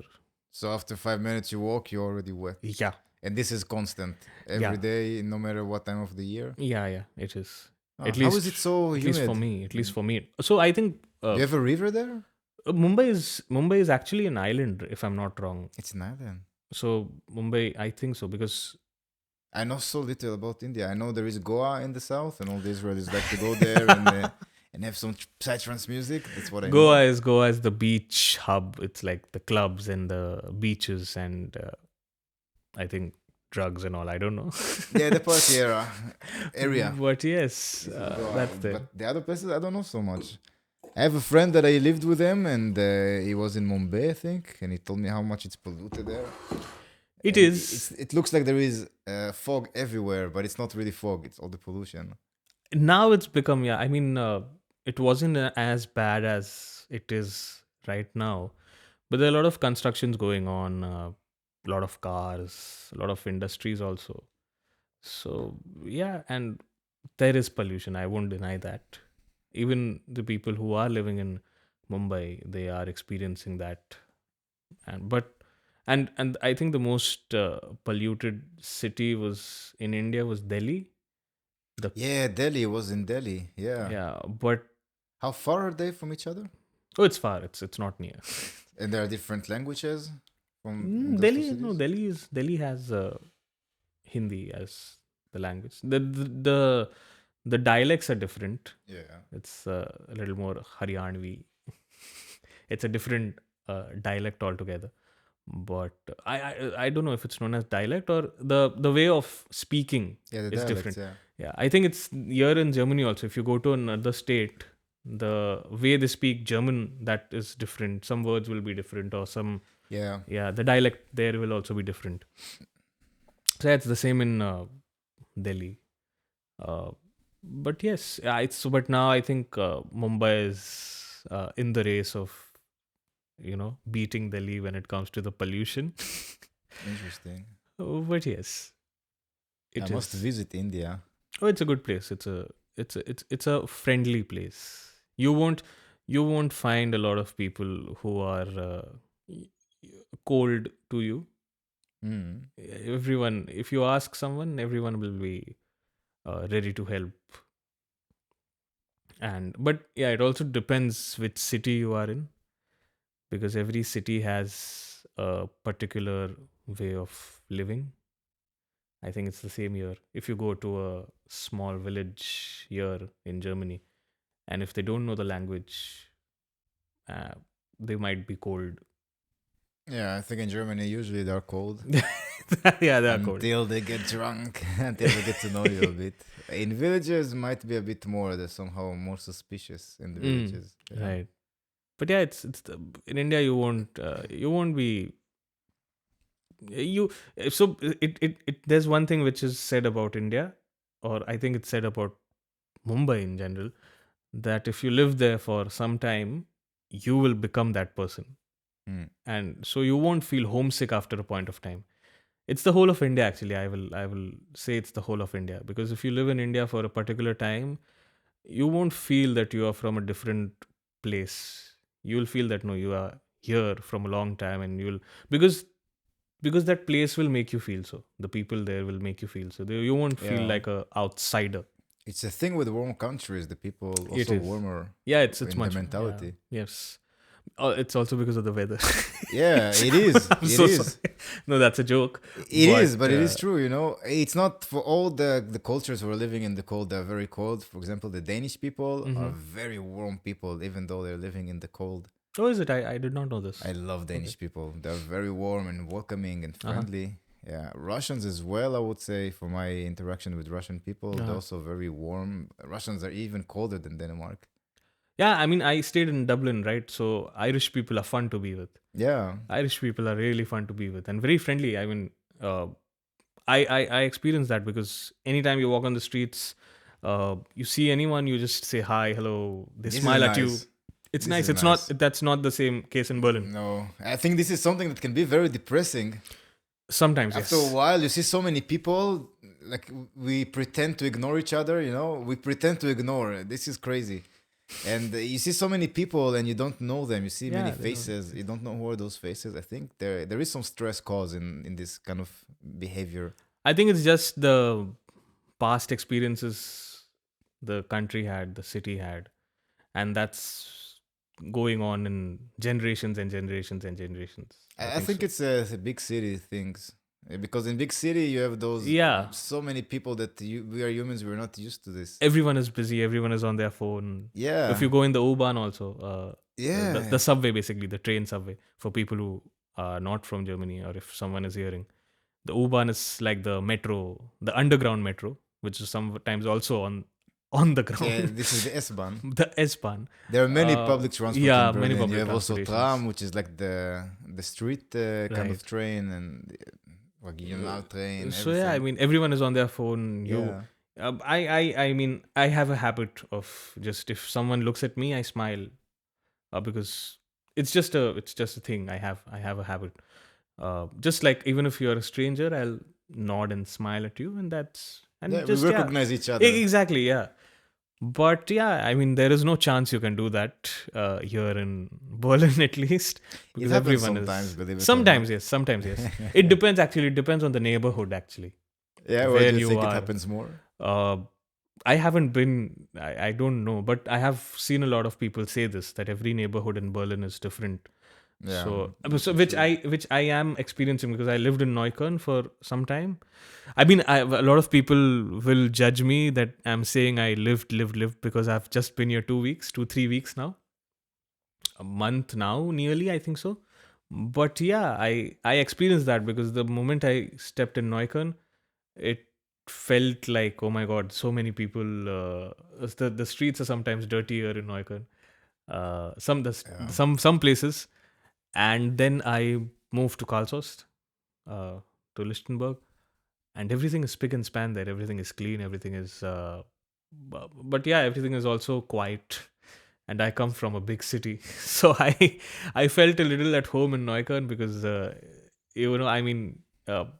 So after 5 minutes you walk, you're already wet. Yeah, And this is constant. Every day, no matter what time of the year. yeah, it is. How is it so At humid? least for me. So I think Do you have a river there? Mumbai is actually an island, if I'm not wrong. It's not then. So Mumbai, I think so, because I know so little about India. I know there is Goa in the south, and all the Israelis like to go there and have some psytrance music. That's what I know. Goa is the beach hub. It's like the clubs and the beaches and I think drugs and all. I don't know. Yeah, the party area. But yes, Goa. that's there. But the other places, I don't know so much. I have a friend that I lived with him, and he was in Mumbai, I think, and he told me how much it's polluted there. It And is. It looks like there is fog everywhere, but it's not really fog. It's all the pollution. Now it's become, yeah. I mean, it wasn't as bad as it is right now, but there are a lot of constructions going on, a lot of cars, a lot of industries also. So yeah, and there is pollution. I won't deny that. Even the people who are living in Mumbai, they are experiencing that. And I think the most polluted city was in India was Delhi. Yeah, Delhi was in Delhi. Yeah. Yeah, but How far are they from each other? oh, it's far. It's not near. And there are different languages from in those two cities? Delhi has Hindi as the language. The dialects are different. Yeah. It's a little more Haryanvi. It's a different dialect altogether. But I don't know if it's known as dialect or the way of speaking Yeah, the is dialects, different. yeah. Yeah, I think it's here in Germany also. If you go to another state, the way they speak German, that is different. Some words will be different, or Yeah. the dialect there will also be different. So yeah, it's the same in Delhi. But yes, but now I think Mumbai is in the race of beating Delhi when it comes to the pollution. Interesting. But yes, I must visit India. Oh, it's a good place. It's a friendly place. You won't find a lot of people who are cold to you. Mm. Everyone, if you ask someone, everyone will be ready to help. But yeah, it also depends which city you are in, because every city has a particular way of living. I think it's the same here. If you go to a small village here in Germany, and if they don't know the language, they might be cold. Yeah, I think in Germany usually they're cold. Yeah, they are cold. Until they get drunk, until they get to know you a bit. In villages, might be a bit more. They're somehow more suspicious in the villages. Yeah. Right. But yeah, in India you won't be you so it there's one thing which is said about India, or I think it's said about Mumbai in general, that if you live there for some time, you will become that person. Mm. and so you won't feel homesick after a point of time. It's the whole of India, actually. I will say it's the whole of India, because if you live in India for a particular time, you won't feel that you are from a different place. You'll feel that no, you are here from a long time, and you'll because because that place will make you feel so. The people there will make you feel so. You won't feel Yeah. like a outsider. It's a thing with warm countries. The people It also is. warmer Yeah, it's in the much. mentality. Yeah, yes. It's also because of the weather. Yeah, it is. I'm It so is. sorry. No, that's a joke. It is, but it uh, is true. It's not for all the cultures who are living in the cold. They're very cold. For example, the Danish people are very warm people, even though they're living in the cold. Oh, is it? I did not know this. I love Danish people. They're very warm and welcoming and Uh-huh. friendly. Yeah, Russians as well. I would say, for my interaction with Russian people, they're Uh-huh. also very warm. Russians are even colder than Denmark. Yeah, I mean, I stayed in Dublin, right? So Irish people are fun to be with. Yeah, Irish people are really fun to be with and very friendly. I mean, I experienced that because anytime you walk on the streets, you see anyone, you just say hi, hello. They this is smile at you. nice. It's This nice. is It's nice. not. That's not the same case in Berlin. No, I think this is something that can be very depressing. Sometimes, After yes. a while, you see so many people, like we pretend to ignore each other, we pretend to ignore. This is crazy. And you see so many people and you don't know them. You see Yeah, many they don't. faces. You don't know who are those faces. I think there is some stress caused in this kind of behavior. I think it's just the past experiences the country had, the city had, and that's going on in generations and generations and generations. I think so. it's a big city things. Because in big city you have those Yeah. so many people that we are humans, we're not used to this. Everyone is busy, everyone is on their phone. Yeah. If you go in the U-Bahn also, Yeah. the subway, basically the train subway, for people who are not from Germany, or if someone is hearing, the U-Bahn is like the metro, the underground metro, which is sometimes also on the ground. Yeah, this is the S-Bahn. The S-Bahn. There are many public transport yeah, in Berlin. many public You have also transportations. tram, which is like the street kind of Right. train, and regional train. So yeah, I mean, everyone is on their phone. Yeah. I mean, I have a habit of just, if someone looks at me, I smile, because it's just a thing. I have a habit. Just like, even if you're a stranger, I'll nod and smile at you, and that's and Yeah, just we recognize each other. exactly, yeah. But yeah, I mean, there is no chance you can do that here in Berlin, at least, because happens everyone sometimes, is. believe it or Sometimes, not. yes. Sometimes, yes. It depends. Actually, it depends on the neighborhood. Actually, Yeah, where where do you think are. it happens more? I haven't been. I don't know, but I have seen a lot of people say this, that every neighborhood in Berlin is different. Yeah. So which I am experiencing, because I lived in Neukölln for some time. I mean, a lot of people will judge me that I'm saying I lived, because I've just been here 3 weeks now, a month now, nearly, I think so. But yeah, I experienced that, because the moment I stepped in Neukölln, it felt like, oh my god, so many people. The streets are sometimes dirtier in Neukölln. Some places. And then I moved to Karlshorst, to Lichtenberg, and everything is spick and span there. Everything is clean. Everything is, but yeah, everything is also quiet. And I come from a big city, so I felt a little at home in Neukölln, because I mean,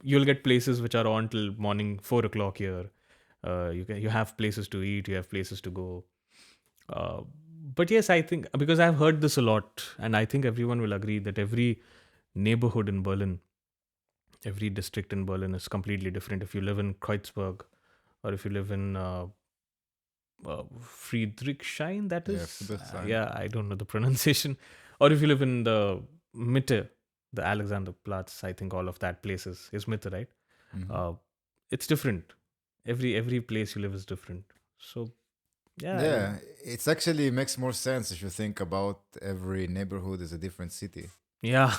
you'll get places which are on till morning 4 o'clock here. You have places to eat. You have places to go. Uh, but yes, I think, because I've heard this a lot, and I think everyone will agree that every neighborhood in Berlin, every district in Berlin is completely different. If you live in Kreuzberg, or if you live in Friedrichshain, that Yeah, is, Friedrichshain. yeah, I don't know the pronunciation, or if you live in the Mitte, the Alexanderplatz, I think all of that places is Mitte, right? Mhm. It's different. Every place you live is different. So yeah, I mean, Yeah, it's actually makes more sense if you think about every neighborhood is a different city. yeah,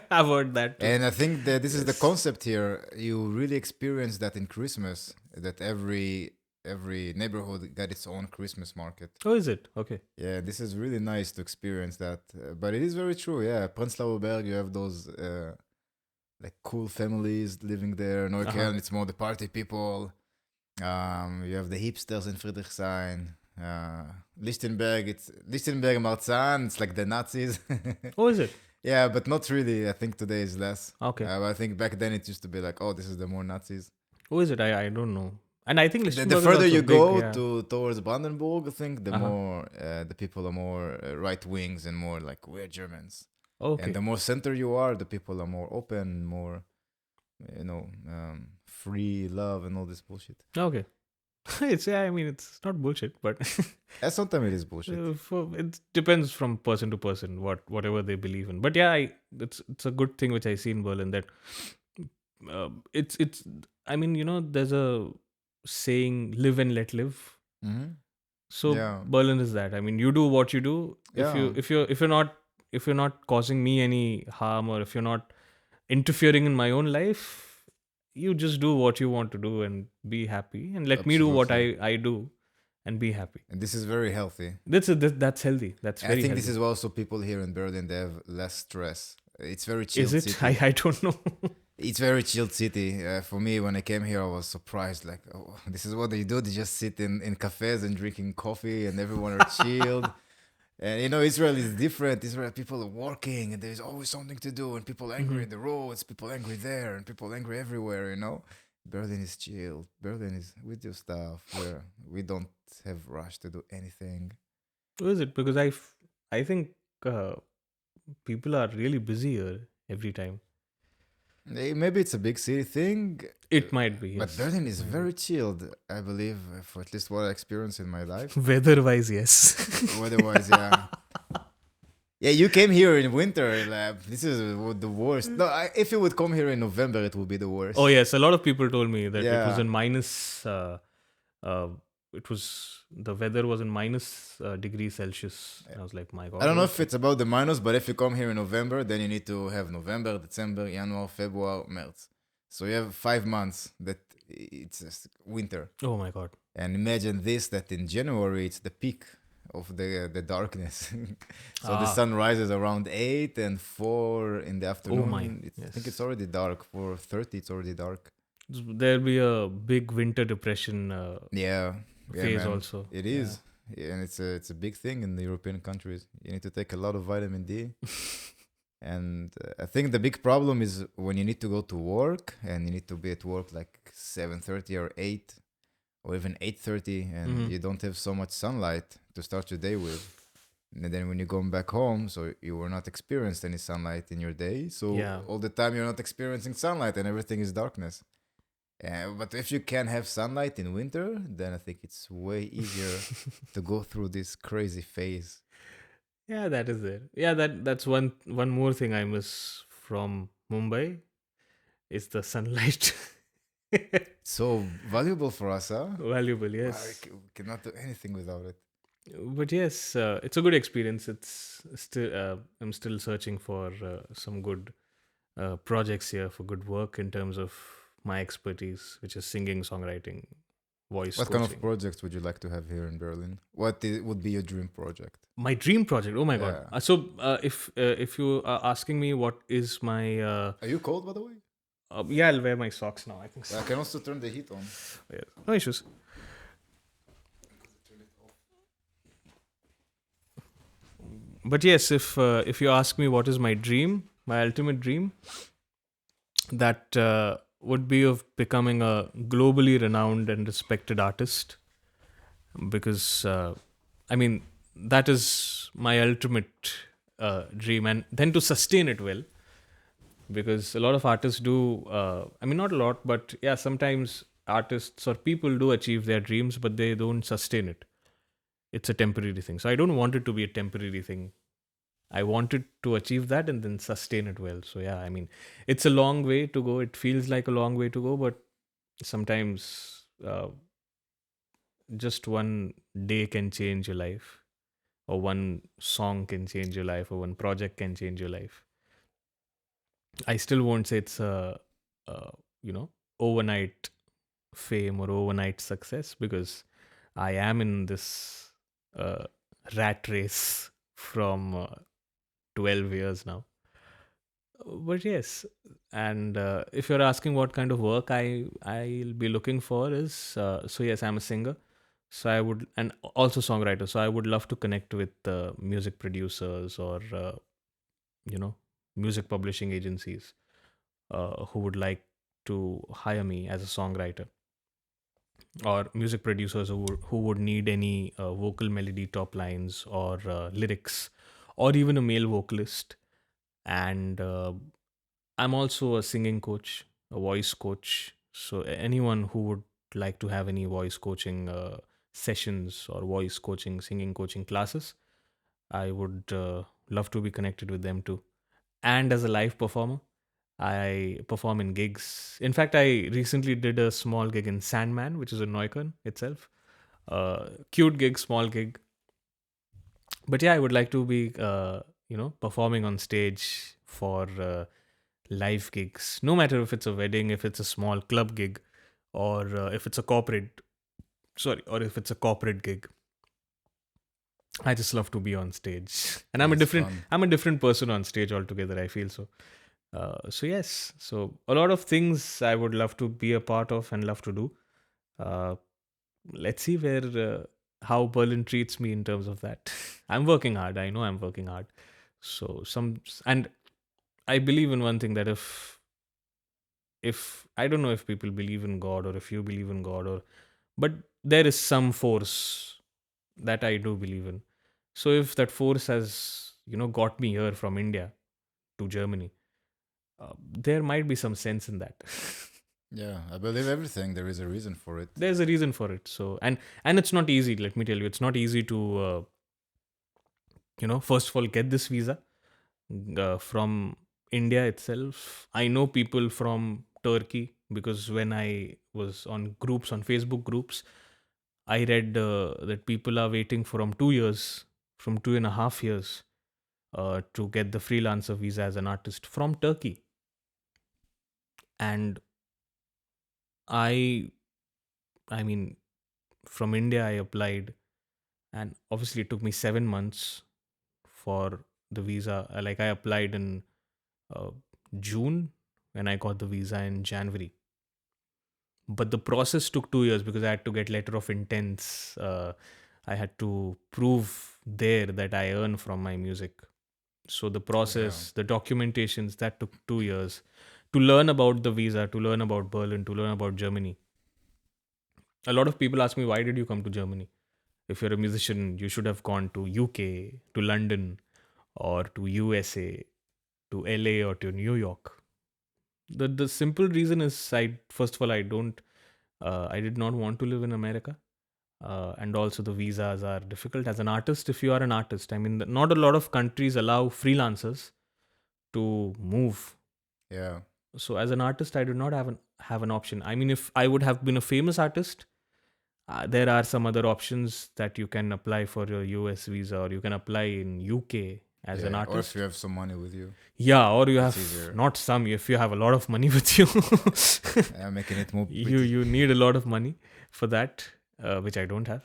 I've heard that too. And I think that this is the Yes. concept here. You really experience that in Christmas, that every neighborhood got its own Christmas market. Oh, is it? Okay. Yeah, this is really nice to experience that. But it is very true. Yeah, Prenzlauer Berg, you have those like cool families living there. Neukölln, it's more the party people. You have the hipsters in Friedrichshain. Lichtenberg, it's Lichtenberg Marzahn. It's like the Nazis. Oh, is it? Yeah, but not really. I think today is less. Okay. But I think back then it used to be like, oh, this is the more Nazis. Who is it? I don't know. And I think The Lichtenberg is further also you big. go Yeah. towards Brandenburg, I think the Uh-huh. more the people are more right wings and more like we're Germans. Okay. And the more center you are, the people are more open, more free love and all this bullshit. Okay. I mean, it's not bullshit, but And sometimes it is bullshit. it depends from person to person whatever they believe in. But yeah, it's a good thing which I see in Berlin that it's. I mean, there's a saying, "Live and let live." Mm-hmm. So Yeah. Berlin is that. I mean, you do what you do. Yeah. If you're not causing me any harm, or if you're not interfering in my own life, you just do what you want to do and be happy, and let me do what Absolutely. I do and be happy. And this is very healthy. That's healthy. That's And very I think healthy. this is also people here in Berlin, they have less stress. It's very chill Is it? city. I don't know. It's very chilled city. For me, when I came here, I was surprised. Like, oh, this is what they do. They just sit in cafes and drinking coffee, and everyone are chilled. And Israel is different. Israel people are working, and there's always something to do. And people angry in the roads, people angry there, and people angry everywhere. Berlin is chilled. Berlin is with your stuff. Where we don't have rush to do anything. Who is it? Because I think people are really busy here every time. Maybe it's a big city thing, It might be. but Yes. Berlin is very chilled. I believe, for at least what I experienced in my life. Weather-wise, yes. Otherwise, yeah. Yeah, you came here in winter. Like, this is the worst. No, if you would come here in November, it would be the worst. Oh yes, a lot of people told me that it was Yeah. in minus. It was the weather was in minus degrees Celsius. And I was like, my God. I don't know what- if it's about the minus, but if you come here in November, then you need to have November, December, January, February, March. So you have 5 months that it's just winter. Oh my God. And imagine this, that in January, it's the peak of the darkness. So the sun rises around 8 and 4 in the afternoon. my, I yes. think it's already dark. 4:30, it's already dark. There'll be a big winter depression Yeah. phase man. also. It is. Yeah, and it's a big thing in the European countries. You need to take a lot of vitamin D. And I think the big problem is when you need to go to work and you need to be at work like 7:30 or 8 or even 8:30 and you don't have so much sunlight to start your day with. And then when you go back home, so you were not experienced any sunlight in your day. So Yeah. all the time you're not experiencing sunlight and everything is darkness. But if you can have sunlight in winter, then I think it's way easier to go through this crazy phase. Yeah, that is it. Yeah, that's one more thing I miss from Mumbai is the sunlight. So valuable for us, huh? Valuable, yes. We cannot do anything without it. But yes, it's a good experience. It's still I'm still searching for some good projects here, for good work in terms of my expertise, which is singing, songwriting, voice What coaching. kind of projects would you like to have here in Berlin? Would be your dream project? My dream project. Oh my God. Yeah. So if you are asking me what is my Are you cold, by the way? yeah, I'll wear my socks now. I think so. I can also turn the heat on. Yeah. No issues. But yes, if you ask me what is my dream, my ultimate dream, that would be of becoming a globally renowned and respected artist, because I mean that is my ultimate dream, and then to sustain it well, because a lot of artists do. I mean, not a lot, but yeah, sometimes artists or people do achieve their dreams, but they don't sustain it. It's a temporary thing. So I don't want it to be a temporary thing. I wanted to achieve that and then sustain it well. So yeah, I mean, it's a long way to go. It feels like a long way to go, but sometimes just one day can change your life, or one song can change your life, or one project can change your life. I still won't say it's a overnight fame or overnight success, because I am in this rat race from 12 years now. But yes, and if you're asking what kind of work I'll be looking for is so yes, I'm a singer, so I would, and also songwriter, so I would love to connect with music producers or music publishing agencies who would like to hire me as a songwriter, or music producers who would need any vocal melody top lines or lyrics, or even a male vocalist. And I'm also a singing coach, a voice coach. So anyone who would like to have any voice coaching sessions or voice coaching, singing coaching classes, I would love to be connected with them too. And as a live performer, I perform in gigs. In fact, I recently did a small gig in Sandman, which is in Neukölln itself. Cute gig, small gig. But yeah, I would like to be, performing on stage for live gigs. No matter if it's a wedding, if it's a small club gig, or if it's a or if it's a corporate gig. I just love to be on stage, and Yeah, it's fun. I'm a different person on stage altogether. I feel so. So yes, so a lot of things I would love to be a part of and love to do. Uh, let's see where how Berlin treats me in terms of that. I'm working hard. I know I'm working hard. So and I believe in one thing, that if I don't know if people believe in God, or if you believe in God, or but there is some force that I do believe in. So if that force has got me here from India to Germany, there might be some sense in that. Yeah, I believe everything. There is a reason for it. There's a reason for it. So and it's not easy. Let me tell you, it's not easy to first of all get this visa from India itself. I know people from Turkey, because when I was on groups, on Facebook groups, I read that people are waiting from 2 years, from 2.5 years, to get the freelancer visa as an artist from Turkey. And I mean, from India, I applied, and obviously it took me 7 months for the visa. Like, I applied in uh, June, and I got the visa in January. But the process took 2 years because I had to get letter of intents. I had to prove there that I earn from my music. So the process, the documentations, that took 2 years to learn about the visa, to learn about Berlin, to learn about Germany. A lot of people ask me, why did you come to Germany? If you're a musician, you should have gone to UK, to London, or to USA, to LA, or to New York. The simple reason is, first of all, I did not want to live in America. And also the visas are difficult as an artist. If you are an artist, I mean, not a lot of countries allow freelancers to move. Yeah. So as an artist, I do not have an option. I mean, if I would have been a famous artist, there are some other options that you can apply for your US visa, or you can apply in UK as an Or if artist. you have some money with you. Yeah, or you It's have easier. not some. If you have a lot of money with you, Making it more pretty. you need a lot of money for that, which I don't have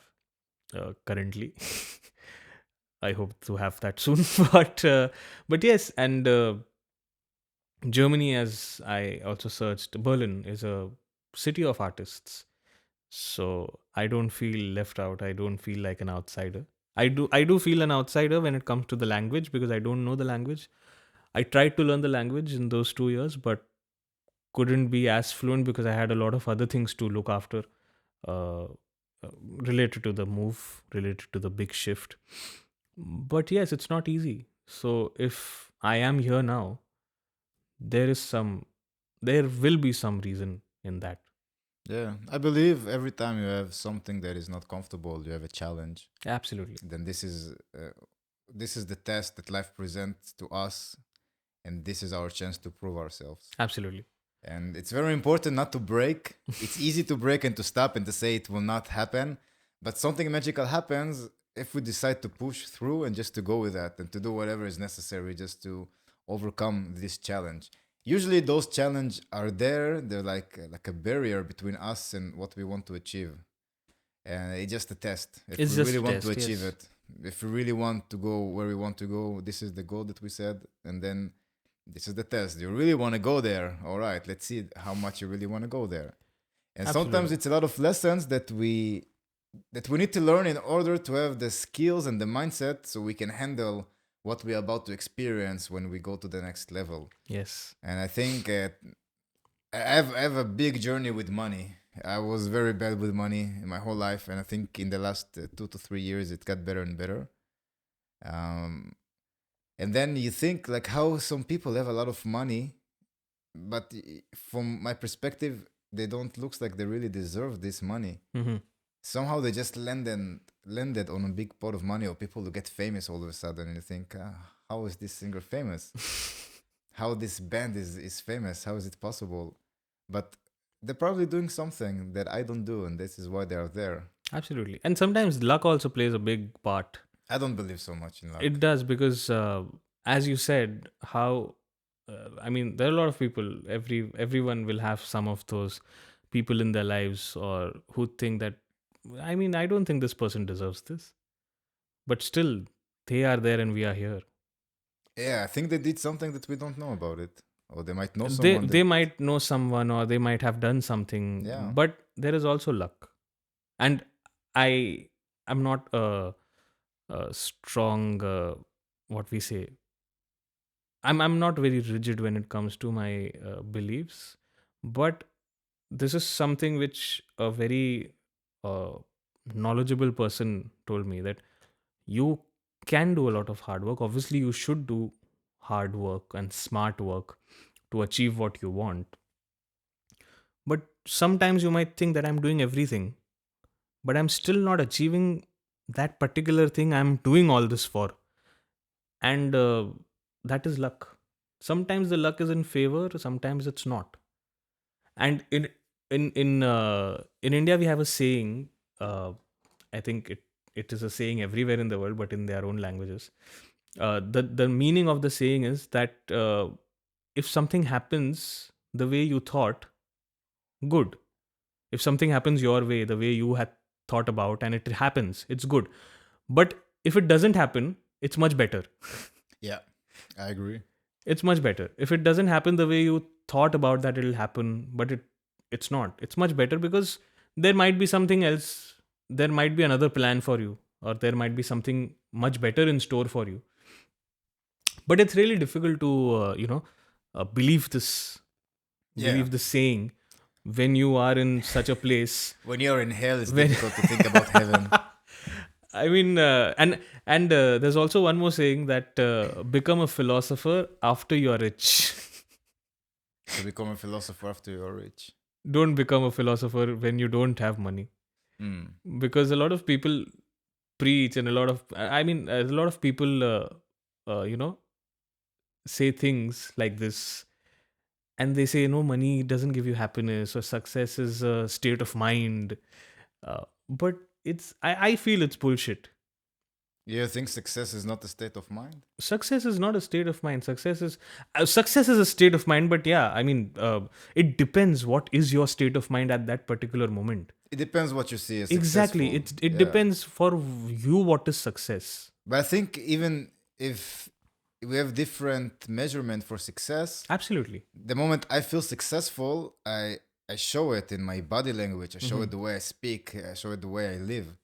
currently. I hope to have that soon. But yes, and Germany, as I also searched, Berlin is a city of artists. So I don't feel left out. I don't feel like an outsider. I do feel an outsider when it comes to the language, because I don't know the language. I tried to learn the language in those 2 years, but couldn't be as fluent because I had a lot of other things to look after, uh, related to the move, related to the big shift. But yes, it's not easy. So if I am here now, there is there will be some reason in that. Yeah, I believe every time you have something that is not comfortable, you have a challenge. Absolutely. Then this is the test that life presents to us, and this is our chance to prove ourselves. Absolutely. And it's very important not to break. It's easy to break and to stop and to say it will not happen, but something magical happens if we decide to push through and just to go with that and to do whatever is necessary just to overcome this challenge. Usually those challenges are there. They're like a barrier between us and what we want to achieve. And it's just a test. If It's we just really a want to test, achieve yes. it, if we really want to go where we want to go, this is the goal that we said. And then this is the test. You really want to go there. All right, let's see how much you really want to go there. And sometimes Absolutely. it's a lot of lessons that we need to learn in order to have the skills and the mindset so we can handle what we're about to experience when we go to the next level. Yes. And I think I have a big journey with money. I was very bad with money in my whole life, and I think in the last 2 to 3 years it got better and better. Um, and then you think like how some people have a lot of money, but from my perspective, they don't looks like they really deserve this money. Mm-hmm. Somehow they just landed on a big pot of money, or people who get famous all of a sudden, and you think, how is this singer famous? How this band is famous? How is it possible? But they're probably doing something that I don't do, and this is why they are there. Absolutely. And sometimes luck also plays a big part. I don't believe so much in luck. It does because, as you said, how I mean, there are a lot of people. Everyone will have some of those people in their lives, or who think that. I mean, I don't think this person deserves this, but still, they are there and we are here. Yeah, I think they did something that we don't know about it, or they might know They someone. they might know someone, or they might have done something. Yeah. But there is also luck, and I'm not a strong what we say. I'm not very rigid when it comes to my beliefs, but this is something which a very uh, knowledgeable person told me, that you can do a lot of hard work. Obviously, you should do hard work and smart work to achieve what you want. But sometimes you might think that I'm doing everything, but I'm still not achieving that particular thing I'm doing all this for. And that is luck. Sometimes the luck is in favor, sometimes it's not. And in India we have a saying. I think it is a saying everywhere in the world, but in their own languages. The meaning of the saying is that if something happens the way you thought, good. If something happens your way, the way you had thought about, and it happens, it's good. But if it doesn't happen, it's much better. Yeah, I agree. It's much better. If it doesn't happen the way you thought about that it'll happen, but it's not. It's much better because there might be something else. There might be another plan for you, or there might be something much better in store for you. But it's really difficult to believe this, Yeah. believe the saying when you are in such a place. When you're in hell, it's When- difficult to think about heaven. I mean, and there's also one more saying that become a philosopher after you are rich. To become a philosopher after you're rich. Don't become a philosopher when you don't have money, Mm. because a lot of people preach, and a lot of people say things like this, and they say no, money doesn't give you happiness, or success is a state of mind. But I feel it's bullshit. You think success is not a state of mind? Success is not a state of mind. Success is a state of mind, but yeah, I mean, it depends what is your state of mind at that particular moment. It depends what you see as Exactly. successful. It Yeah. depends for you what is success. But I think even if we have different measurement for success, Absolutely. the moment I feel successful, I show it in my body language. I show it the way I speak. I show it the way I live.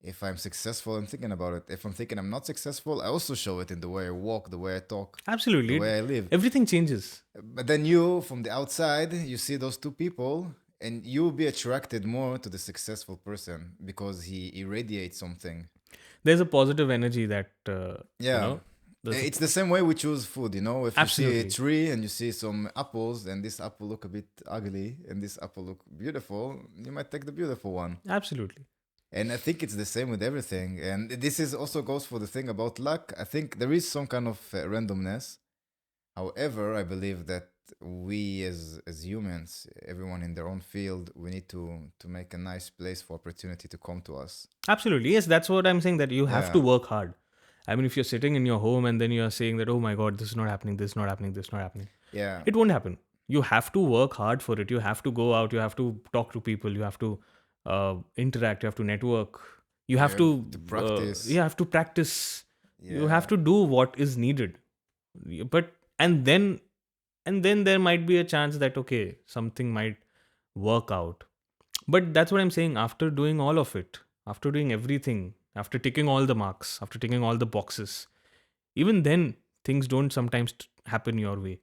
If I'm successful, I'm thinking about it. If I'm thinking I'm not successful, I also show it in the way I walk, the way I talk, Absolutely. the way I live. Everything changes. But then you, from the outside, you see those two people, and you'll be attracted more to the successful person because he irradiates something. There's a positive energy that Yeah. there's a- It's the same way we choose food, you know. If you see Absolutely. a tree and you see some apples, and this apple look a bit ugly, and this apple look beautiful, you might take the beautiful one. absolutely. And I think it's the same with everything. And this is also goes for the thing about luck. I think there is some kind of randomness. However, I believe that we as humans, everyone in their own field, we need to make a nice place for opportunity to come to us. Absolutely. Yes, that's what I'm saying, that you have to Yeah. work hard. I mean, if you're sitting in your home and then you're saying that, oh my God, this is not happening, this is not happening, this is not happening, Yeah. it won't happen. You have to work hard for it. You have to go out. You have to talk to people. You have to interact. You have to network. You have to practice. you have to practice. You Yeah. have to do what is needed. But and then there might be a chance that okay, something might work out. But that's what I'm saying. After doing all of it, after doing everything, after ticking all the marks, after ticking all the boxes, even then things don't sometimes happen your way.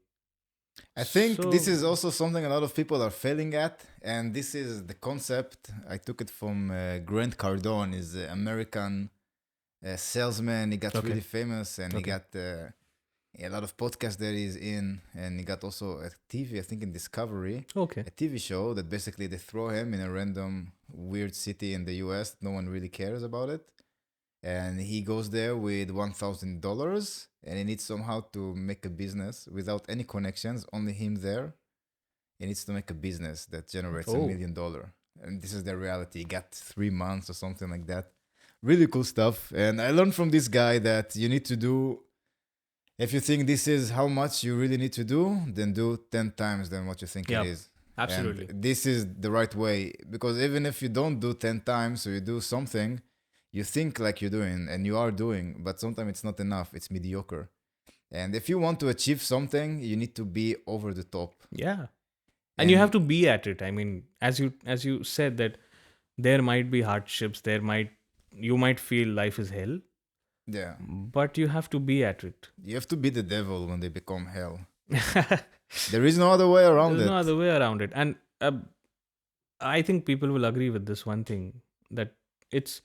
I think So- this is also something a lot of people are failing at, and this is the concept. I took it from Grant Cardone, is an American salesman. He got Okay. really famous, and he Okay. got a lot of podcasts that he's in, and he got also a TV, I think in Discovery, Okay. a TV show that basically they throw him in a random weird city in the US. No one really cares about it. And he goes there with $1,000 and he needs somehow to make a business without any connections, only him there. He needs to make a business that generates Oh. $1 million. And this is the reality. He got 3 months or something like that. Really cool stuff. And I learned from this guy that you need to do, if you think this is how much you really need to do, then do 10 times than what you think Yeah, it is. absolutely. And this is the right way, because even if you don't do 10 times, so you do something, you think like you're doing and you are doing, but sometimes it's not enough. It's mediocre. And if you want to achieve something, you need to be over the top. Yeah. And you have to be at it. I mean, as you said that there might be hardships, you might feel life is hell, Yeah. but you have to be at it. You have to be the devil when they become hell. There is no other way around There's it. no other way around it. And I think people will agree with this one thing, that it's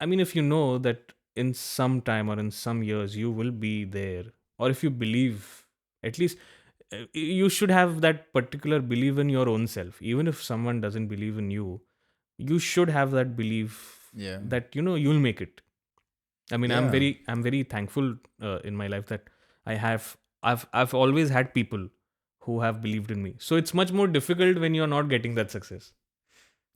I mean, if you know that in some time or in some years you will be there, or if you believe, at least you should have that particular belief in your own self. Even if someone doesn't believe in you, you should have that belief Yeah. that you'll make it. I mean, I'm Yeah. very thankful in my life that I've always had people who have believed in me. So it's much more difficult when you're not getting that success,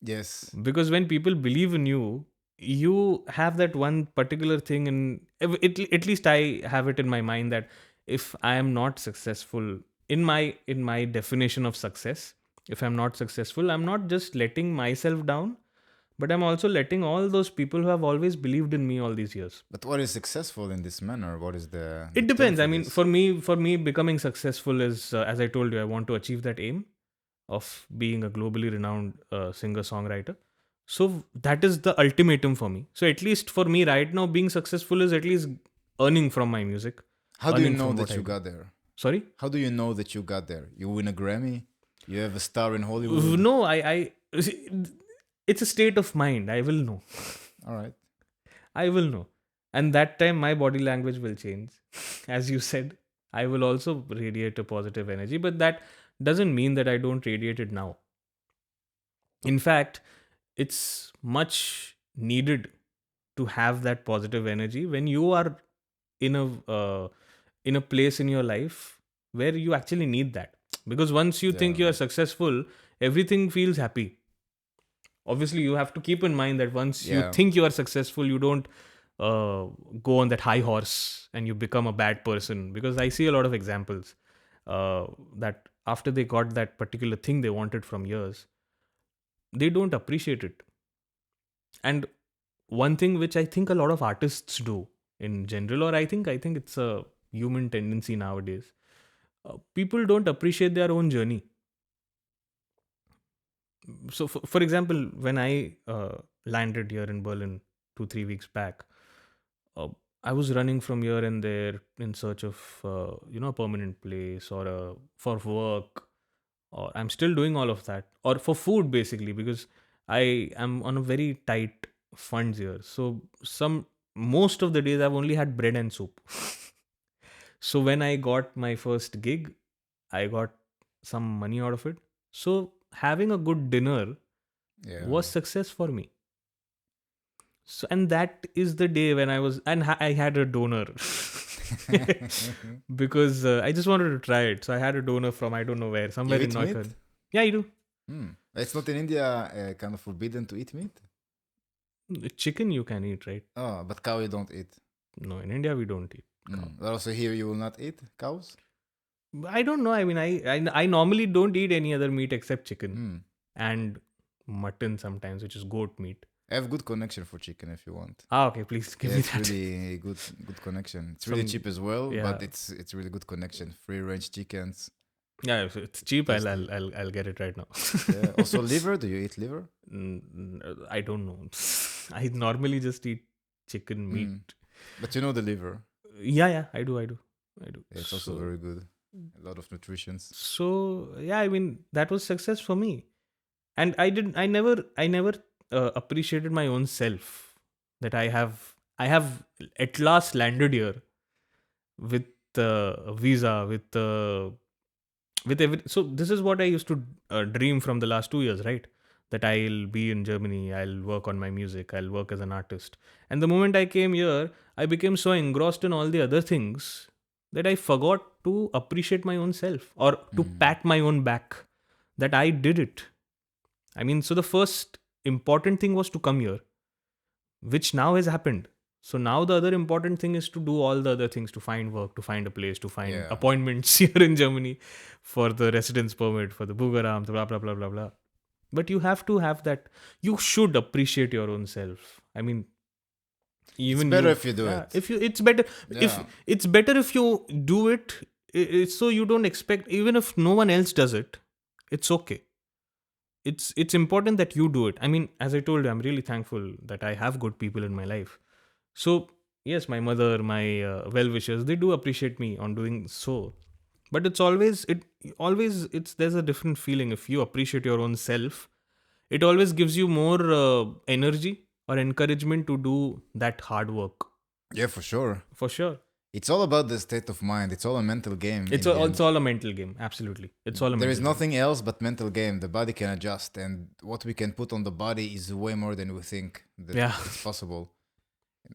Yes. because when people believe in you, you have that one particular thing, and at least I have it in my mind that if I am not successful in my definition of success, if I'm not successful, I'm not just letting myself down, but I'm also letting all those people who have always believed in me all these years. But what is successful in this manner? What is the It term depends. for I mean, this? for me becoming successful is, as I told you, I want to achieve that aim of being a globally renowned singer songwriter. So that is the ultimatum for me. So at least for me right now, being successful is at least earning from my music. How do you earning know from that what I you do. got there? Sorry? How do you know that you got there? You win a Grammy? You have a star in Hollywood? No, I it's a state of mind. I will know. All right. I will know. And that time my body language will change. As you said, I will also radiate a positive energy, but that doesn't mean that I don't radiate it now. In fact, it's much needed to have that positive energy when you are in a place in your life where you actually need that, because once you think you Yeah. are successful, everything feels happy. Obviously you have to keep in mind that once you Yeah. think you are successful, you don't go on that high horse and you become a bad person, because I see a lot of examples that after they got that particular thing they wanted from years, they don't appreciate it. And one thing which I think a lot of artists do in general, or I think it's a human tendency nowadays, people don't appreciate their own journey. So for example, when I landed here in Berlin 2-3 weeks back, uh, I was running from here and there in search of a permanent place, or for work, or I'm still doing all of that, or for food basically, because I am on a very tight funds here. So most of the days I've only had bread and soup. So when I got my first gig, I got some money out of it. So having a good dinner Yeah. was success for me. So, and that is the day when I was, and I had a donor because I just wanted to try it. So I had a donor from I don't know where, somewhere You in eat meat? Neukölln. Yeah, you do. It's not in India kind of forbidden to eat meat? Chicken you can eat, right? Oh, but cow you don't eat. No, in India we don't eat. But also here you will not eat cows? I don't know. I mean, I normally don't eat any other meat except chicken and mutton sometimes, which is goat meat. I have good connection for chicken if you want. Okay, please give Yeah, me it's that. really good connection. It's really Some- cheap as well, yeah. but it's really good connection. Free range chickens. Yeah, if it's cheap. Tasty. I'll get it right now. Yeah. Also liver. Do you eat liver? I don't know. I normally just eat chicken meat. But you know the liver. Yeah, I do. Yeah, it's also very good. A lot of nutritions. So yeah, I mean that was success for me, and I never appreciated my own self, that I have at last landed here with a visa, with every. So this is what I used to dream from the last 2 years, right? That I'll be in Germany, I'll work on my music, I'll work as an artist. And the moment I came here, I became so engrossed in all the other things that I forgot to appreciate my own self, or to pat my own back that I did it. I mean, so the first important thing was to come here, which now has happened. So now the other important thing is to do all the other things, to find work, to find a place, to find Yeah. appointments here in Germany for the residence permit, for the Bugaram, blah, blah, blah, blah, blah. But you have to have that. You should appreciate your own self. I mean, even better you, if you do it. If you, it's better. If Yeah. it's better if you do it, so you don't expect. Even if no one else does it, it's okay. It's important that you do it. I mean, as I told you, I'm really thankful that I have good people in my life. So yes, my mother, my well wishers, they do appreciate me on doing so. But it's there's a different feeling if you appreciate your own self. It always gives you more energy or encouragement to do that hard work, Yeah, for sure. for sure. It's all about the state of mind. It's all a mental game. in the end. It's all a mental game. Absolutely, it's all a There mental is game. nothing else but mental game. The body can adjust, and what we can put on the body is way more than we think that Yeah. it's possible.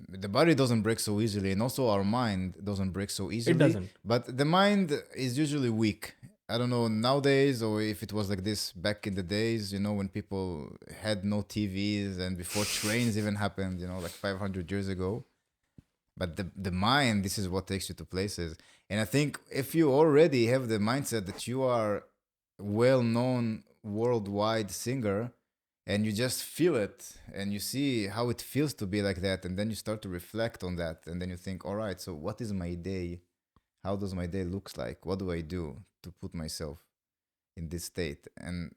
The body doesn't break so easily, and also our mind doesn't break so easily. doesn't. But the mind is usually weak. I don't know nowadays, or if it was like this back in the days, when people had no TVs and before trains even happened, like 500 years ago. But the mind, this is what takes you to places. And I think if you already have the mindset that you are well-known worldwide singer, and you just feel it and you see how it feels to be like that, and then you start to reflect on that, and then you think, all right, so what is my day? How does my day looks like? What do I do to put myself in this state? And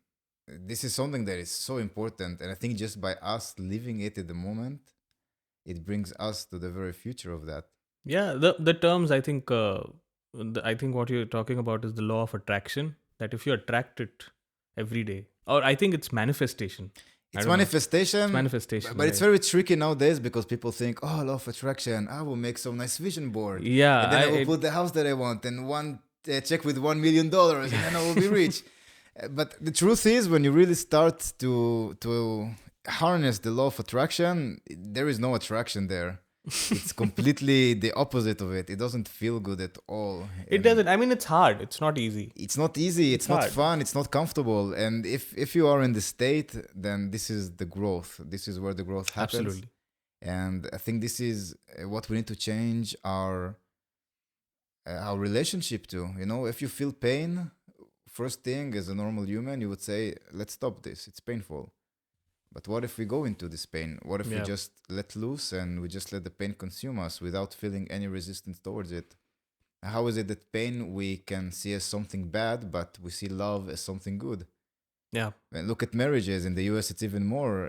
this is something that is so important, and I think just by us living it at the moment, it brings us to the very future of that. Yeah, the terms, I think I think what you're talking about is the law of attraction. That if you attract it every day, or I think it's manifestation. I It's don't know. manifestation. It's manifestation, But it's right. very tricky nowadays because people think, oh, law of attraction, I will make some nice vision board. Yeah, And then I will put the house that I want and one check with $1 million, and then I will be rich. But the truth is, when you really start to harness the law of attraction, there is no attraction there. It's completely the opposite of it. It doesn't feel good at all. It And doesn't. I mean, it's hard. It's not easy. it's not easy, it's not hard. fun, it's not comfortable. And if you are in the state, then this is the growth. This is where the growth happens. Absolutely. And I think this is what we need to change our relationship to. If you feel pain, first thing as a normal human, you would say, let's stop this, it's painful. But what if we go into this pain? What if we Yeah. just let loose and we just let the pain consume us without feeling any resistance towards it? How is it that pain we can see as something bad, but we see love as something good? Yeah. And look at marriages. In the US, it's even more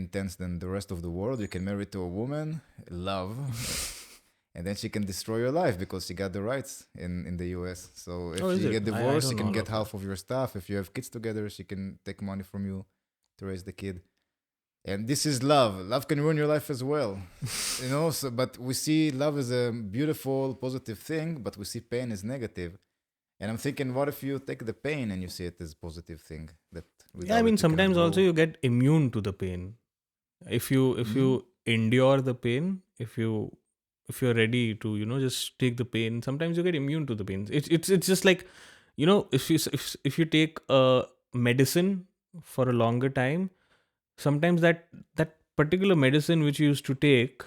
intense than the rest of the world. You can marry to a woman, love, and then she can destroy your life because she got the rights in the US. So if Oh, is you it? get I divorced, don't she know can all get of half of your stuff. If you have kids together, she can take money from you to raise the kid. And this is love. Love can ruin your life as well. So, but we see love as a beautiful, positive thing, but we see pain as negative. And I'm thinking, what if you take the pain and you see it as positive thing? That Yeah, I without mean, it you cannot sometimes also grow? you get immune to the pain. If you endure the pain, if you're ready to just take the pain, sometimes you get immune to the pain. It's just like, if you take a medicine for a longer time, sometimes that particular medicine which you used to take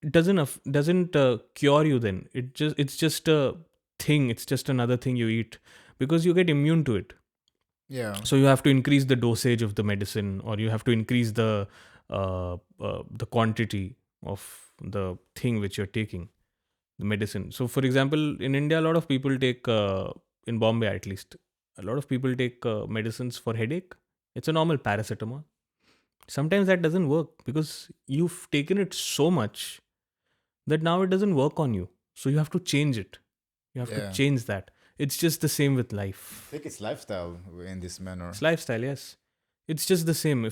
doesn't cure you. Then it's just a thing. It's just another thing you eat because you get immune to it. Yeah. So you have to increase the dosage of the medicine, or you have to increase the quantity of the thing which you're taking, the medicine. So for example, in India, a lot of people take in Bombay, at least, a lot of people take medicines for headache. It's a normal paracetamol. Sometimes that doesn't work because you've taken it so much that now it doesn't work on you. So you have to change it. You have to Yeah. change that. It's just the same with I life. think it's lifestyle in this manner. It's lifestyle, yes. It's just the same.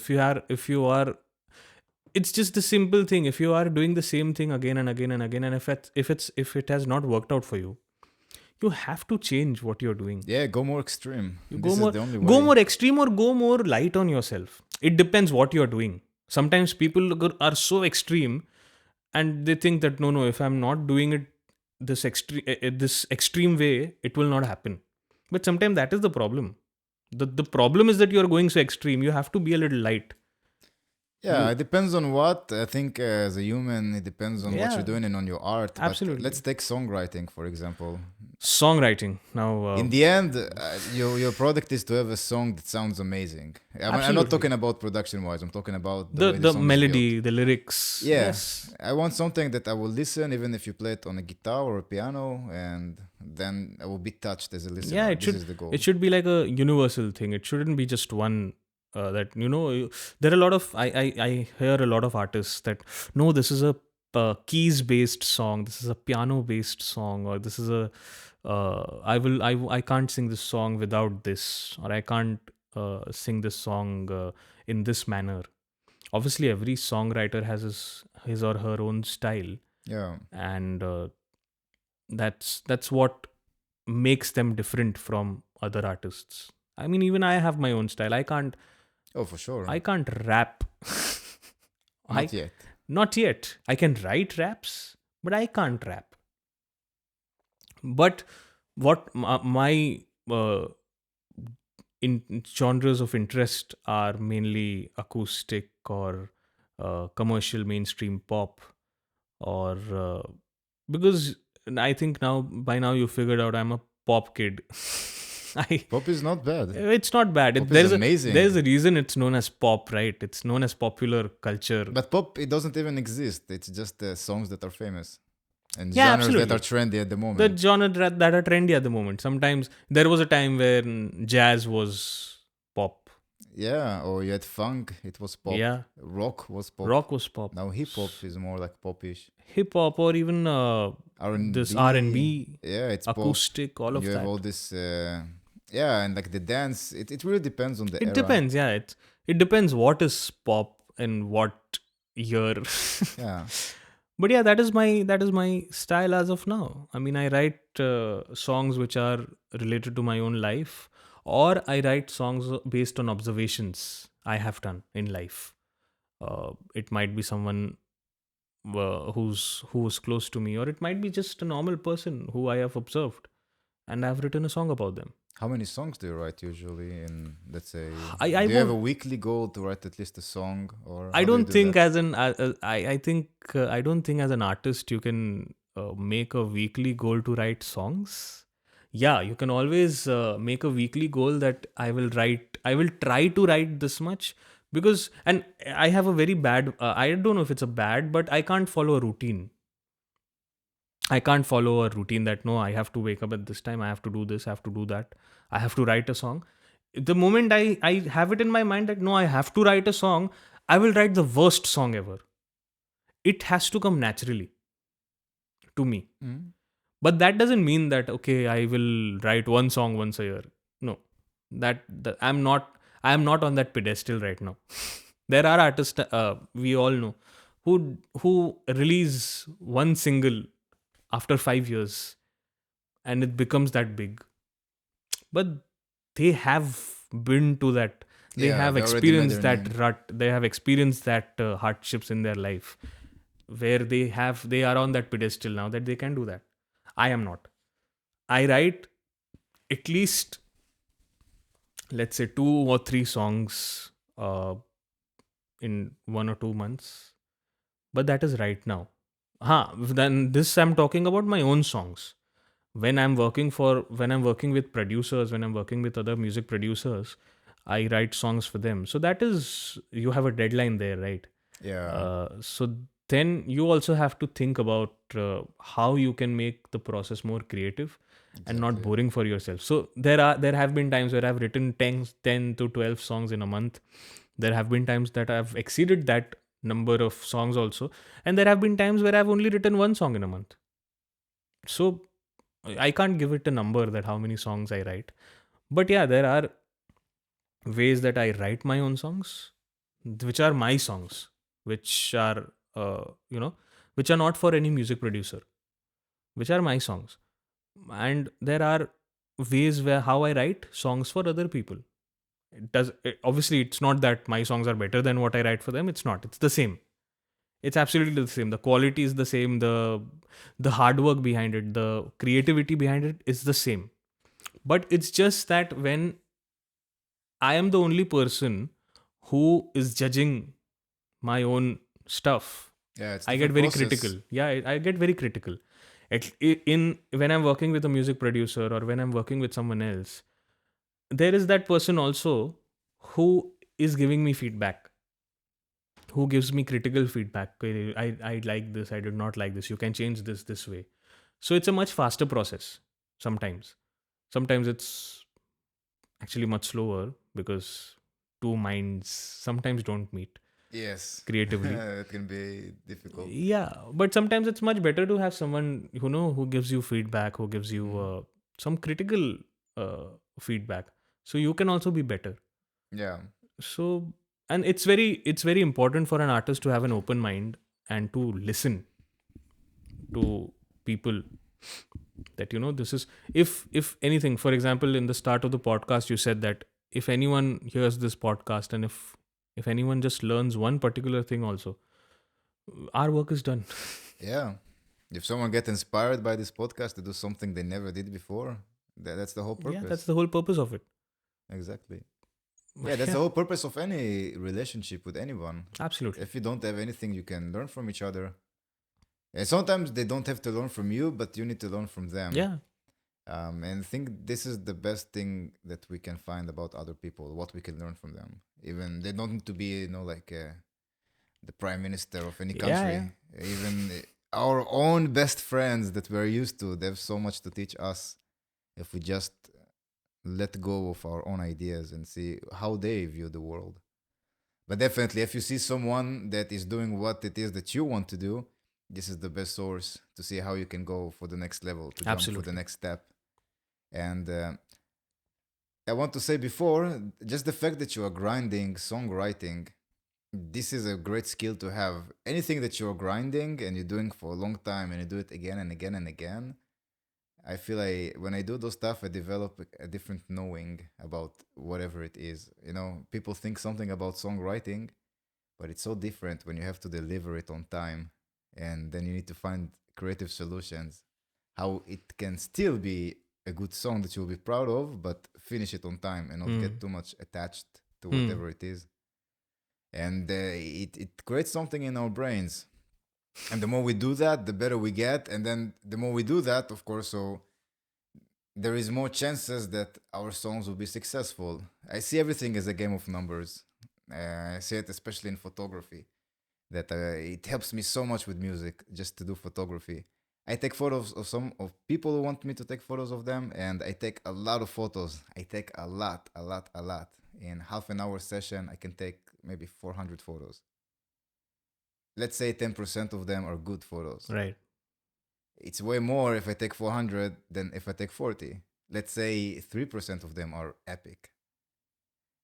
It's just the simple thing. If you are doing the same thing again and again and again, and if it has not worked out for you, you have to change what you're doing. Yeah, go more extreme. You This go is the only way. more extreme or go more light on yourself. It depends what you're doing. Sometimes people are so extreme, and they think that no, if I'm not doing it this extreme way, it will not happen. But sometimes that is the problem. The problem is that you're going so extreme. You have to be a little light. Yeah, You- it depends on what. I think as a human, it depends on what Yeah. you're doing and on your art. Absolutely. But let's take songwriting, for example. Songwriting now. In the end, your product is to have a song that sounds amazing. I'm not Absolutely. talking about production wise. I'm talking about the way the song is melody, built. the lyrics. Yeah. Yes. I want something that I will listen, even if you play it on a guitar or a piano, and then I will be touched as a listener. Yeah, This is the goal. it should be like a universal thing. It shouldn't be just one. That there are a lot of I hear a lot of artists that no, this is a keys based song. This is a piano based song, or this is a I can't sing this song without this, or I can't sing this song in this manner. Obviously, every songwriter has his or her own style, Yeah. and that's what makes them different from other artists. I mean, even I have my own style. Oh, for sure. I can't rap. Not yet. Not yet. I can write raps, but I can't rap. But what my in genres of interest are mainly acoustic or commercial mainstream pop, or because I think by now you figured out I'm a pop kid. Pop is not bad. It's not bad. Pop is amazing. There's a reason it's known as pop, right? It's known as popular culture. But pop, it doesn't even exist. It's just the songs that are famous and Yeah, genres that absolutely. are trendy at the moment. The genre that are trendy at the moment. Sometimes there was a time where jazz was pop. Yeah, or you had funk, it was pop. Yeah, Rock was pop. rock was pop. Now hip hop is more like popish. Hip hop, or even R&B. this R&B, Yeah, it's pop. acoustic, all of You have that. all this, yeah, and like the dance. It really depends on the It era. depends. Yeah, it depends what is pop and what year. Yeah, But yeah, that is my style as of now. I mean, I write songs which are related to my own life, or I write songs based on observations I have done in life. It might be someone who's close to me, or it might be just a normal person who I have observed, and I've written a song about them. how many songs do you write usually? In, let's say, I do you have a won't- weekly goal to write at least a song, or I how do you don't do think that? as an I think I don't think as an artist you can make a weekly goal to write songs. Yeah, you can always make a weekly goal that I will try to write this much, because and I have a very bad I don't know if it's a bad, but I can't follow a routine. I can't follow a routine that no, I have to wake up at this time, I have to do this, I have to do that, I have to write a song. The moment I have it in my mind that no, I have to write a song, I will write the worst song ever. It has to come naturally to me. Mm. But that doesn't mean that okay, I will write one song once a year. No, that I am not on that pedestal right now. There are artists we all know who release one single after 5 years and it becomes that big. But they have been to that. They Yeah, have they already made experienced their that name. rut. They have experienced that hardships in their life, where they are on that pedestal now that they can do that. I am not. I write at least, let's say, 2 or 3 songs in 1 or 2 months, but that is right now. Then this I'm talking about my own songs. When I'm working with producers, when I'm working with other music producers, I write songs for them. So that is, you have a deadline there, right? Yeah, So then you also have to think about how you can make the process more creative and not Exactly. boring for yourself. So there have been times where I've written 10 to 12 songs in a month. There have been times that I've exceeded that number of songs also. And there have been times where I've only written one song in a month. So I can't give it a number that how many songs I write. But yeah, there are ways that I write my own songs, which are my songs, which are, which are not for any music producer, which are my songs. And there are ways where how I write songs for other people. Obviously, it's not that my songs are better than what I write for them. It's not. It's the same. It's absolutely the same. The quality is the same. The hard work behind it, the creativity behind it is the same. But it's just that when I am the only person who is judging my own stuff, Yeah, it's I get different very process. critical. Yeah, I get very critical. In when I'm working with a music producer or when I'm working with someone else, there is that person also who is giving me feedback, who gives me critical feedback. Okay, I like this, I did not like this, you can change this way. So it's a much faster process sometimes. Sometimes it's actually much slower because two minds sometimes don't meet Yes. creatively. It can be difficult. Yeah, but sometimes it's much better to have someone who gives you feedback, who gives you some critical feedback, so you can also be better. Yeah. So, and it's very important for an artist to have an open mind and to listen to people, that this is, if anything, for example, in the start of the podcast you said that if anyone hears this podcast and if anyone just learns one particular thing also, our work is done. Yeah. If someone get inspired by this podcast to do something they never did before, that's the whole purpose. Yeah, that's the whole purpose of it. Exactly. Yeah, that's the whole purpose of any relationship with anyone. Absolutely. If you don't have anything you can learn from each other. And sometimes they don't have to learn from you, but you need to learn from them. Yeah. And I think this is the best thing that we can find about other people, what we can learn from them. Even they don't need to be, like the prime minister of any country. Yeah. Even our own best friends that we're used to, they have so much to teach us if we just let go of our own ideas and see how they view the world. But definitely, if you see someone that is doing what it is that you want to do, this is the best source to see how you can go for the next level, to jump for the Absolutely. next step. And I want to say before, just the fact that you are grinding songwriting, this is a great skill to have. Anything that you're grinding and you're doing for a long time and you do it again and again and again, I feel like when I do those stuff, I develop a different knowing about whatever it is. People think something about songwriting, but it's so different when you have to deliver it on time, and then you need to find creative solutions, how it can still be a good song that you'll be proud of, but finish it on time and not get too much attached to whatever it is. And it creates something in our brains. And the more we do that, the better we get. And then the more we do that, of course, so there is more chances that our songs will be successful. I see everything as a game of numbers. I see it especially in photography, that it helps me so much with music just to do photography. I take photos of some of people who want me to take photos of them, and I take a lot of photos. I take a lot. In half an hour session, I can take maybe 400 photos. Let's say 10% of them are good photos. Right. It's way more if I take 400 than if I take 40. Let's say 3% of them are epic.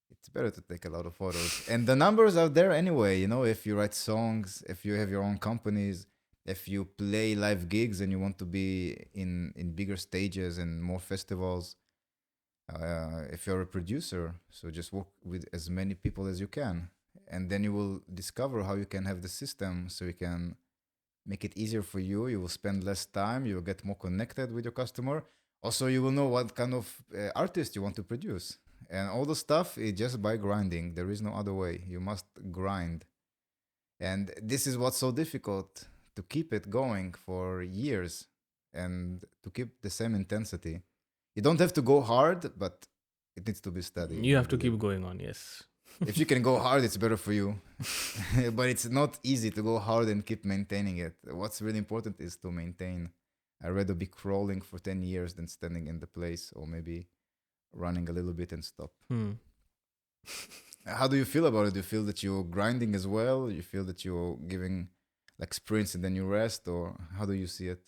It's better to take a lot of photos. And the numbers are there anyway. If you write songs, if you have your own companies, if you play live gigs and you want to be in bigger stages and more festivals, if you're a producer, so just work with as many people as you can. And then you will discover how you can have the system so you can make it easier for you. You will spend less time. You will get more connected with your customer. Also, you will know what kind of artist you want to produce. And all the stuff is just by grinding. There is no other way. You must grind. And this is what's so difficult, to keep it going for years and to keep the same intensity. You don't have to go hard, but it needs to be steady. You have to keep going on, yes. If you can go hard, it's better for you. But it's not easy to go hard and keep maintaining it. What's really important is to maintain. I'd rather be crawling for 10 years than standing in the place, or maybe running a little bit and stop. How do you feel about it? Do you feel that you're grinding as well? You feel that you're giving like sprints and then you rest, or how do you see it?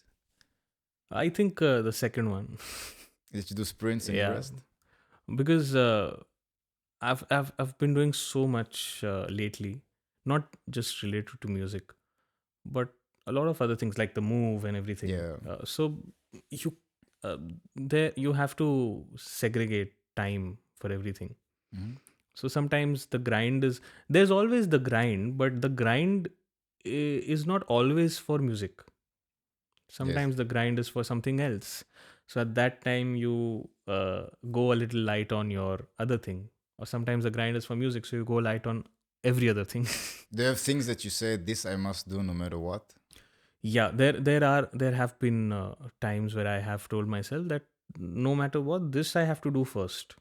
I think the second one. That you do sprints and you Yeah, rest? because I've been doing so much lately, not just related to music, but a lot of other things like the move and everything. Yeah. So you uh, there you have to segregate time for everything. Hmm. So sometimes the grind is there's always the grind, but the grind is not always for music. Yes. Sometimes the grind is for something else. So at that time you go a little light on your other thing, or sometimes the grind is for music, so you go light on every other thing. Do you have things that you say this I must do no matter what? Yeah, there have been times where I have told myself that no matter what, this I have to do first.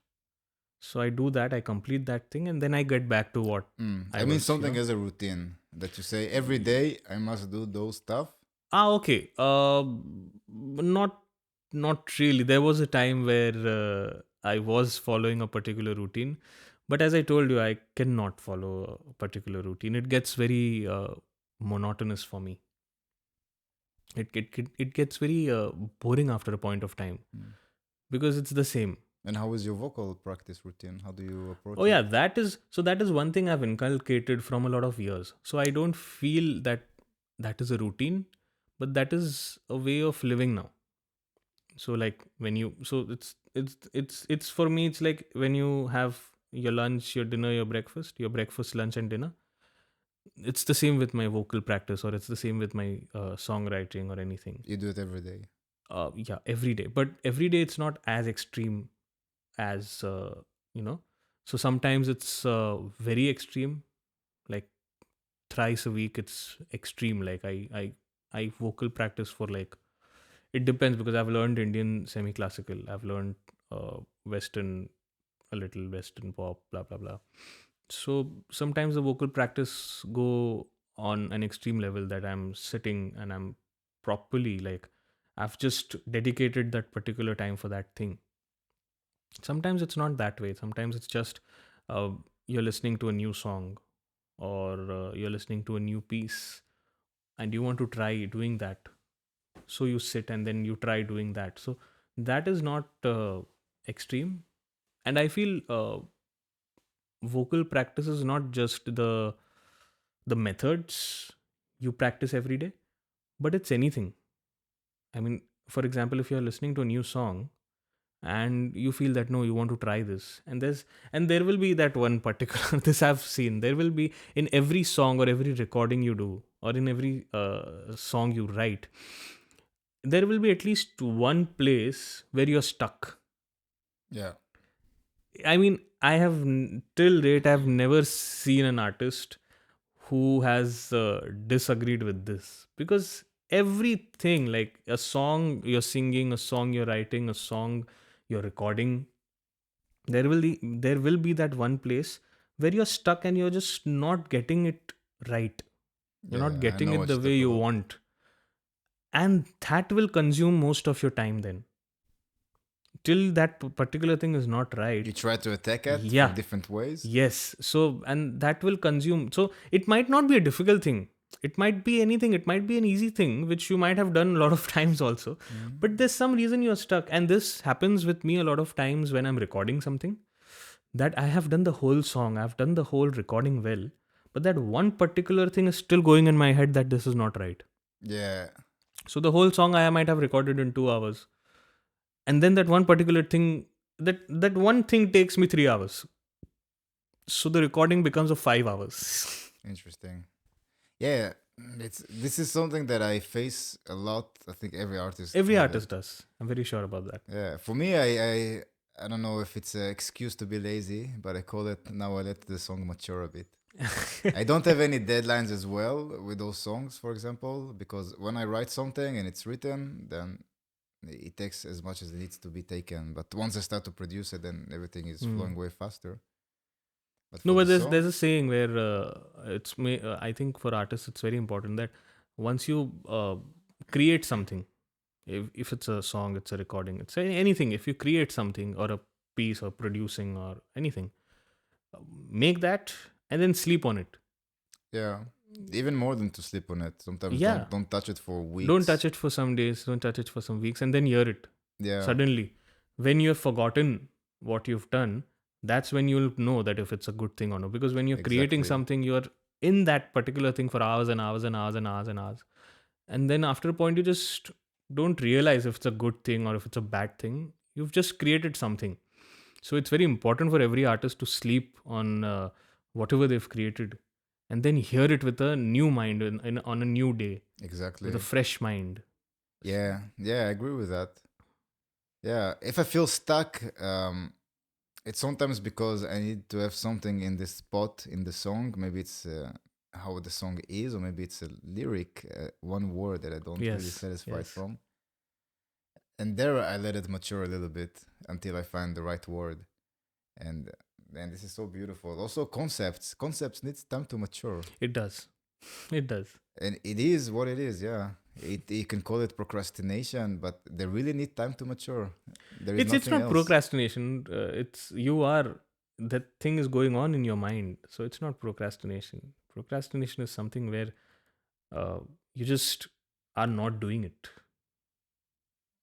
So I do that, I complete that thing, and then I get back to what I I mean was, something as a routine that you say every Y- day I must do those stuff. Okay. Not really. There was a time where I was following a particular routine, but as I told you, I cannot follow a particular routine. It gets very monotonous for me. It gets very boring after a point of time Mm. because it's the same. And how is your vocal practice routine? How do you Oh approach it? yeah, that is one thing I've inculcated from a lot of years. So I don't feel that that is a routine, but that is a way of living now. So like when you so it's for me, it's like when you have your lunch, your dinner, your breakfast, lunch and dinner. It's the same with my vocal practice, or it's the same with my songwriting or anything. You do it every day. Yeah, every day, but every day it's not as extreme as you know. So sometimes it's very extreme, like thrice a week it's extreme. Like I vocal practice for like, it depends because I've learned Indian semi classical, I've learned Western, a little Western pop, blah blah blah. So sometimes the vocal practice go on an extreme level that I'm sitting and I'm properly like, I've just dedicated that particular time for that thing. Sometimes it's not that way. Sometimes it's just uh, you're listening to a new song, or you're listening to a new piece and you want to try doing that. So you sit and then you try doing that. So that is not extreme. And I feel vocal practice is not just the methods you practice every day, but it's anything. I mean, for example, if you're listening to a new song and you feel that no, you want to try this, and there will be that one particular this I've seen, there will be in every song or every recording you do, or in every song you write, there will be at least one place where you're stuck. Yeah. I mean, till date I've never seen an artist who has disagreed with this, because everything, like a song you're singing, a song you're writing, a song you're recording, there will be that one place where you're stuck and you're just not getting it right. You're not Yeah, I getting know it what the you way talk you about. want, and that will consume most of your time then, till that particular thing is not You right. try to attack it from Yeah. different ways. Yes. So, and that will consume. So, it might not be a difficult thing. It might be anything. It might be an easy thing, which you might have done a lot of times also. Mhm. But there's some reason you're stuck. And this happens with me a lot of times when I'm recording something, that I have done the whole song, I've done the whole recording well. But that one particular thing is still going in my head that this is not right. Yeah. So, the whole song I might have recorded in 2 hours. And then that one particular thing, that one thing takes me 3 hours. So, the recording becomes of 5 hours. Interesting. Yeah, it's this is something that I face a lot. I think every artist Every have it. artist does. I'm very sure about that. Yeah, for me, I don't know if it's an excuse to be lazy, but I call it now. I let the song mature a bit. I don't have any deadlines as well with those songs, for example, because when I write something and it's written, then it takes as much as it needs to be taken. But once I start to produce it, then everything is flowing way faster. But No, for the but there's a song, saying where I think for artists it's very important that once you create something, if it's a song, it's a recording, it's anything. If you create something or a piece or producing or anything, Make that and then sleep on it. Yeah. Even more than to sleep on it. Sometimes Yeah. don't touch it for weeks. Don't touch it for some days, don't touch it for some weeks, and then hear it. Yeah. Suddenly, when you have forgotten what you've done, that's when you'll know that if it's a good thing or not. Because when you're creating Exactly. something, you're in that particular thing for hours and hours and hours and hours and hours. And then after a point, you just don't realize if it's a good thing or if it's a bad thing. You've just created something. So it's very important for every artist to sleep on whatever they've created and then hear it with a new mind on a new day, Exactly. with a fresh mind. Yeah. Yeah, I agree with that. Yeah. If I feel stuck, it's sometimes because I need to have something in the spot in the song. Maybe it's how the song is, or maybe it's a lyric, one word that I don't really Yes, satisfied yes. from. And there I let it mature a little bit until I find the right word. And then this is so beautiful. Also, concepts needs time to mature, It does. It does. and it is what it is. Yeah, you can call it procrastination, but they really need time to mature. There is It's nothing not else. procrastination. It's you are that thing is going on in your mind. So it's not procrastination. Procrastination is something where you just are not doing it.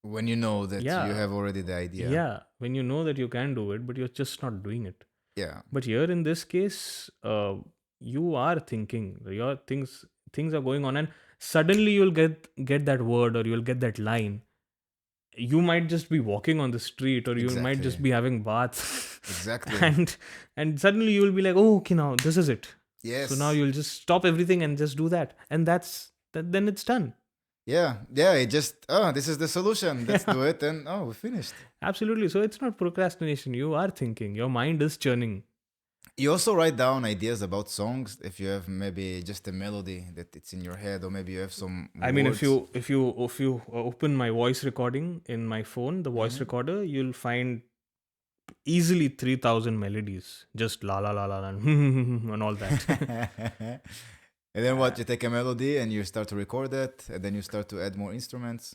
When you know that Yeah. you have already the idea. Yeah. When you know that you can do it, but you're just not doing it. Yeah. But here in this case, you are thinking. Your things are going on, and suddenly you'll get that word or you'll get that line. You might just be walking on the street, or you might just Exactly. be having baths, Exactly. and suddenly you will be like, oh, okay, now this is it. Yes. So now you'll just stop everything and just do that, and that's that. Then it's done. Yeah. It just this is the solution. Let's do it, and we finished. Absolutely. So it's not procrastination. You are thinking. Your mind is churning. You also write down ideas about songs if you have maybe just a melody that it's in your head, or maybe you have some I mean, words. if you open my voice recording in my phone, the voice recorder, you'll find easily 3,000 melodies, just la la la la la and all that. And then what? You take a melody and you start to record it, and then you start to add more instruments.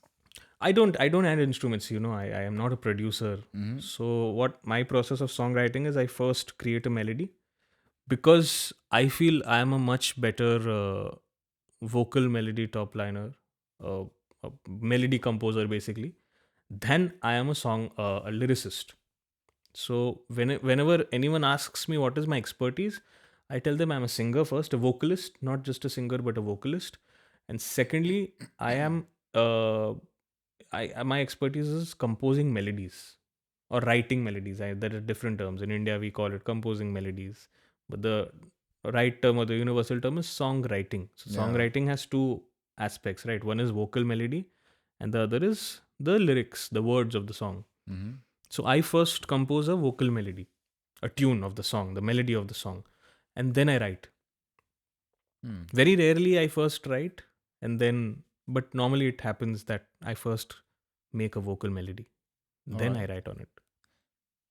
I don't add instruments. I am not a producer. Mm-hmm. So what my process of songwriting is, I first create a melody, because I feel I am a much better vocal melody top liner, uh, a melody composer basically, than I am a lyricist. So whenever anyone asks me what is my expertise, I tell them I'm a singer first, a vocalist, not just a singer but a vocalist, and secondly, I am my expertise is composing melodies or writing melodies. There are different terms. In India, we call it composing melodies, but the right term or the universal term is songwriting. So Yeah. songwriting has two aspects, right? One is vocal melody, and the other is the lyrics, the words of the song. Mm-hmm. So I first compose a vocal melody, a tune of the song, the melody of the song, and then I write. Very rarely I first write, and then, but normally it happens that I first make a vocal melody, then I write on it.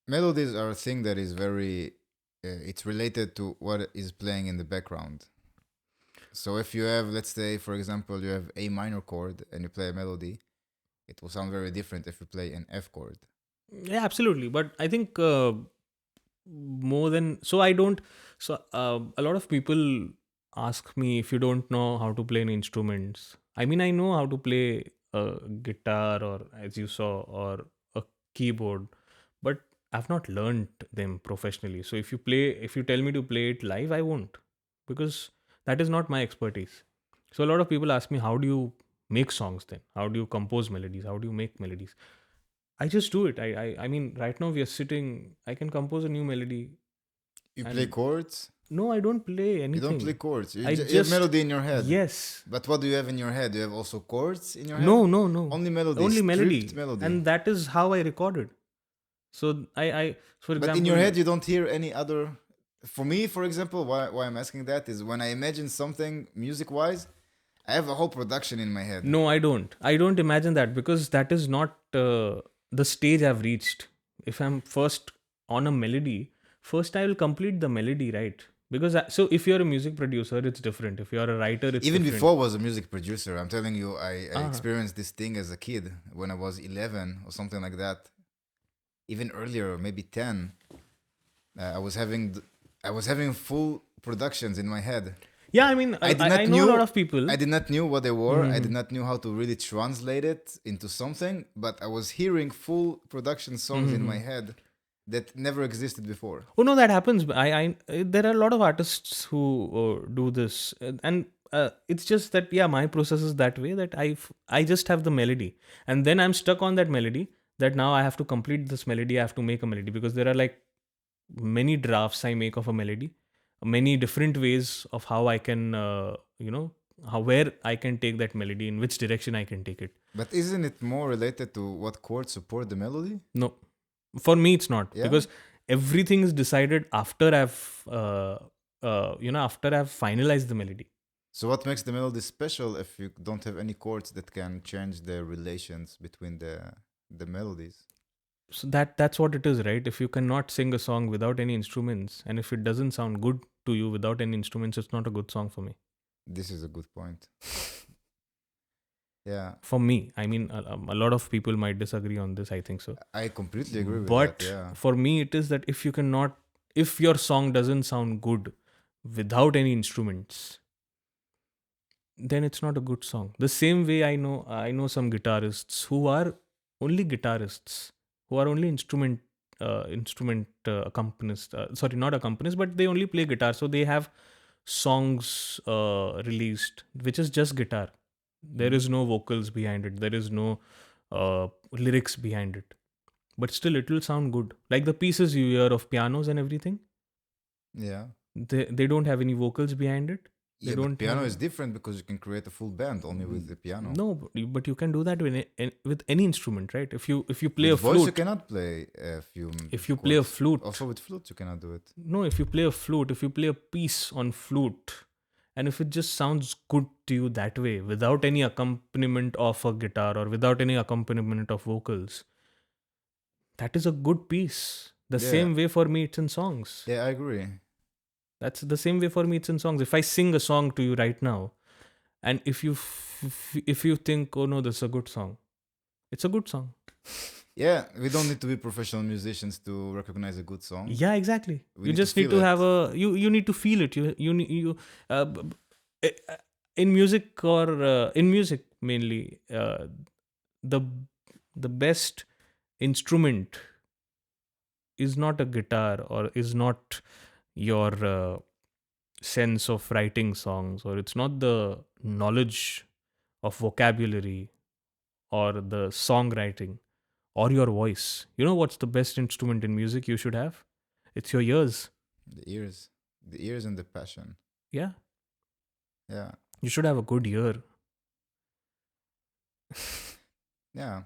Melodies are a thing that is very. It's related to what is playing in the background. So if you have, let's say, for example, you have A minor chord and you play a melody, it will sound very different if you play an F chord. Yeah, absolutely. But I think more than so, I don't. So a lot of people ask me if you don't know how to play an instruments. I mean, I know how to play a guitar, or as you saw, or a keyboard, but I've not learned them professionally. So if you tell me to play it live, I won't, because that is not my expertise. So a lot of people ask me, how do you make songs then? How do you compose melodies? How do you make melodies? I just do it. I mean, right now we are sitting. I can compose a new melody. You play And- chords? No, I don't play You anything. don't play chords. You, I you have just- melody in your head. Yes. But what do you have in your head? Do you have also chords in your head? No. Only melody. Only melody. Stripped melody. And that is how I recorded. So I for example. But in your head, you don't hear any other. For me, for example, why I'm asking that is when I imagine something music-wise, I have a whole production in my head. No, I don't. I don't imagine that, because that is not the stage I've reached. If I'm first on a melody, first I will complete the melody, right? Because so if you're a music producer, it's different. If you're a writer, it's Even different. before I was a music producer, I'm telling you, I experienced this thing as a kid when I was 11 or something like that. Even earlier, maybe 10. I was having I was having full productions in my head. Yeah, I mean, I did I not know a knew lot of people. I did not knew what they were. I did Mhm. not knew how to really translate it into something, but I was hearing full production songs in my Mhm. head that never existed before. Oh no, that happens. There are a lot of artists who do this, and it's just that yeah, my process is that way that I just have the melody, and then I'm stuck on that melody. That now I have to complete this melody. I have to make a melody because there are like many drafts I make of a melody, many different ways of how I can, how where I can take that melody, in which direction I can take it. But isn't it more related to what chords support the melody? No, for me it's not Yeah. because everything is decided after after I've finalized the melody. So what makes the melody special if you don't have any chords that can change the relations between the melodies? So that's what it is, right? If you cannot sing a song without any instruments, and if it doesn't sound good to you without any instruments, it's not a good song for me. This is a good point. Yeah, For me, I mean, a lot of people might disagree on this. I think so. I completely agree with that. But Yeah. for me, it is that if your song doesn't sound good without any instruments, then it's not a good song. The same way I know some guitarists who are only guitarists, who are only instrument accompanists. Sorry, not accompanists, but they only play guitar. So they have songs released which is just guitar. There Mhm. is no vocals behind it. There is no lyrics behind it, but still it will sound good. Like the pieces you hear of pianos and everything, Yeah. they don't have any vocals behind it. They Yeah, but don't piano have is different because you can create a full band only with the piano. no, but you can do that with any instrument, right? If you play With a voice, you flute, cannot play a few if you play a chords. flute, Also, with flute, you cannot do it. no, if you play a flute, if you play a piece on flute, and if it just sounds good to you that way, without any accompaniment of a guitar or without any accompaniment of vocals, that is a good piece. The Yeah, same way for me, it's in songs. yeah, I agree. That's the same way for me. It's in songs. If I sing a song to you right now, and if you think, oh no, this is a good song, it's a good song. Yeah, we don't need to be professional musicians to recognize a good song. Yeah, exactly. We You need to just need feel to it. have a you need to feel it. You uh, b- in music or in music mainly the the best instrument is not a guitar or is not your sense of writing songs, or it's not the knowledge of vocabulary or the songwriting or your voice. You know what's the best instrument in music you should have? It's your ears. The ears and the passion. Yeah, Yeah, you should have a good ear. yeah.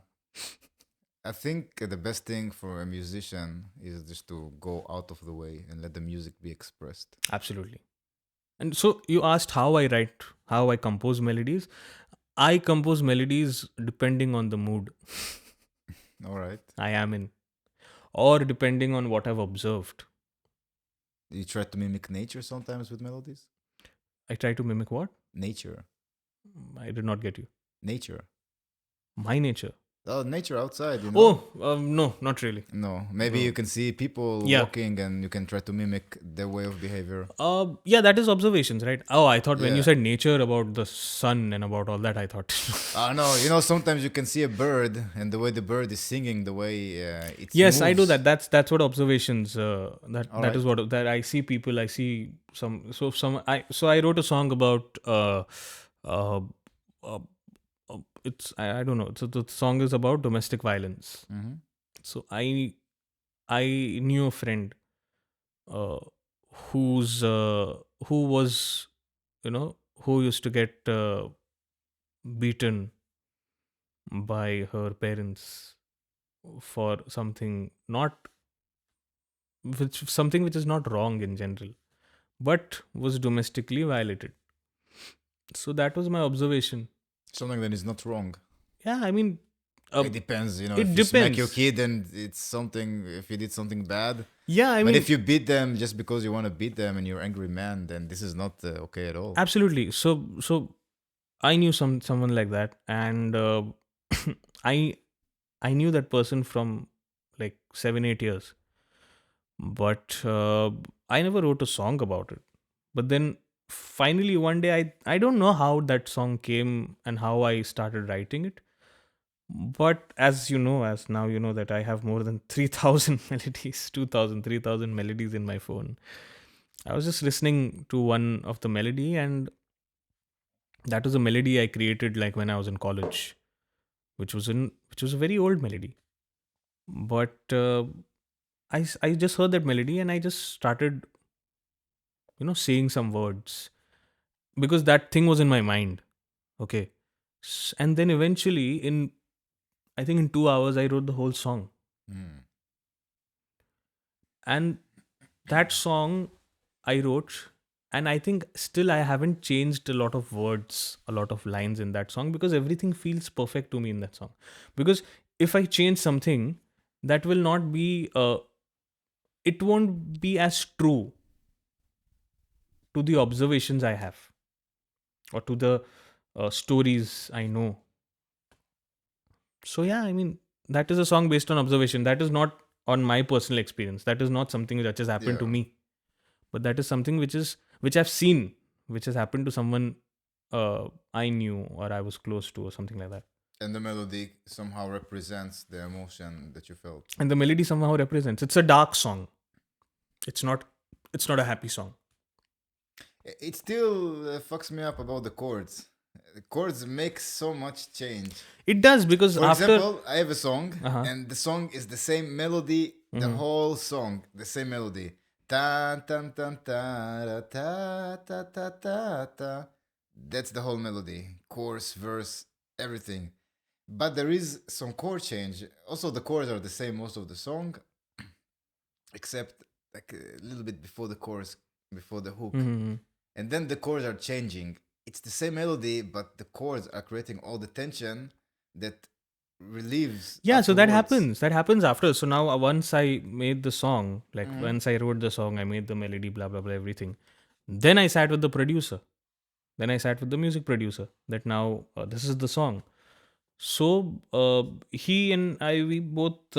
I think the best thing for a musician is just to go out of the way and let the music be expressed. Absolutely. And so you asked how I compose melodies. I compose melodies depending on the mood All right. I am in, or depending on what I've observed. You try to mimic nature sometimes with melodies? I try to mimic what? Nature. I did not get you. Nature. My nature. Oh, nature outside, you know? Oh, no, not really. No, maybe No. you can see people Yeah. walking and you can try to mimic their way of behavior. Yeah, that is observations, right? Oh, I thought when you Yeah. said nature about the sun and about all that, I thought. No, you know, sometimes you can see a bird and the way the bird is singing, the way it Yes, I do moves. that. That's what observations. That All that is right. what that I see people. I see some. I wrote a song about. Uh, uh, I don't know. So the song is about domestic violence. Mm-hmm. So I knew a friend uh, who was who used to get beaten by her parents for something which is not wrong in general, but was domestically violated. So that was my observation. Something that is not wrong. Yeah, I mean, uh, It depends, you know, it if you smack your depends. kid and it's something, if you did something bad. Yeah, I But mean, if you beat them just because you want to beat them and you're an angry man, then this is not okay at all. absolutely. So I knew someone like that, and I I knew that person from like 7-8 years. But I never wrote a song about it. But then finally one day, I don't know how that song came and how I started writing it. But as you know, as now you know that I have more than 3,000 melodies, 2,000, 3,000 melodies in my phone. I was just listening to one of the melody, and that was a melody I created like when I was in college, which was a very old melody. But I just heard that melody and I just started, saying some words because that thing was in my mind. Okay. And then eventually, I think in 2 hours, I wrote the whole song. Mm. And that song I wrote, and I think still I haven't changed a lot of words, a lot of lines in that song because everything feels perfect to me in that song. Because if I change something, that will not be, it won't be as true to the observations I have or to the stories I know. So yeah, I mean, that is a song based on observation. That is not on my personal experience. That is not something that has happened to Yeah. me, but that is something which I've seen, which has happened to someone I knew or I was close to or something like that. And the melody somehow represents the emotion that you felt. And the melody somehow represents. It's a dark song. It's not. It's not a happy song. It still fucks me up about the chords. The chords make so much change. It does because For after. example, I have a song, Uh-huh. and the song is the same melody, the Mhm. whole song, the same melody. Ta ta ta ta ta ta ta ta ta. That's the whole melody, chorus, verse, everything. But there is some chord change. Also, the chords are the same most of the song, except like a little bit before the chorus, before the hook, Mhm. and then the chords are changing. It's the same melody, but the chords are creating all the tension that relieves Yeah, so that afterwards. happens. That happens after. So now, once I made the song, like Mhm. once I wrote the song, I made the melody, blah blah blah, everything. Then I sat with the producer. Then I sat with the music producer. That now this is the song. So he and I, we both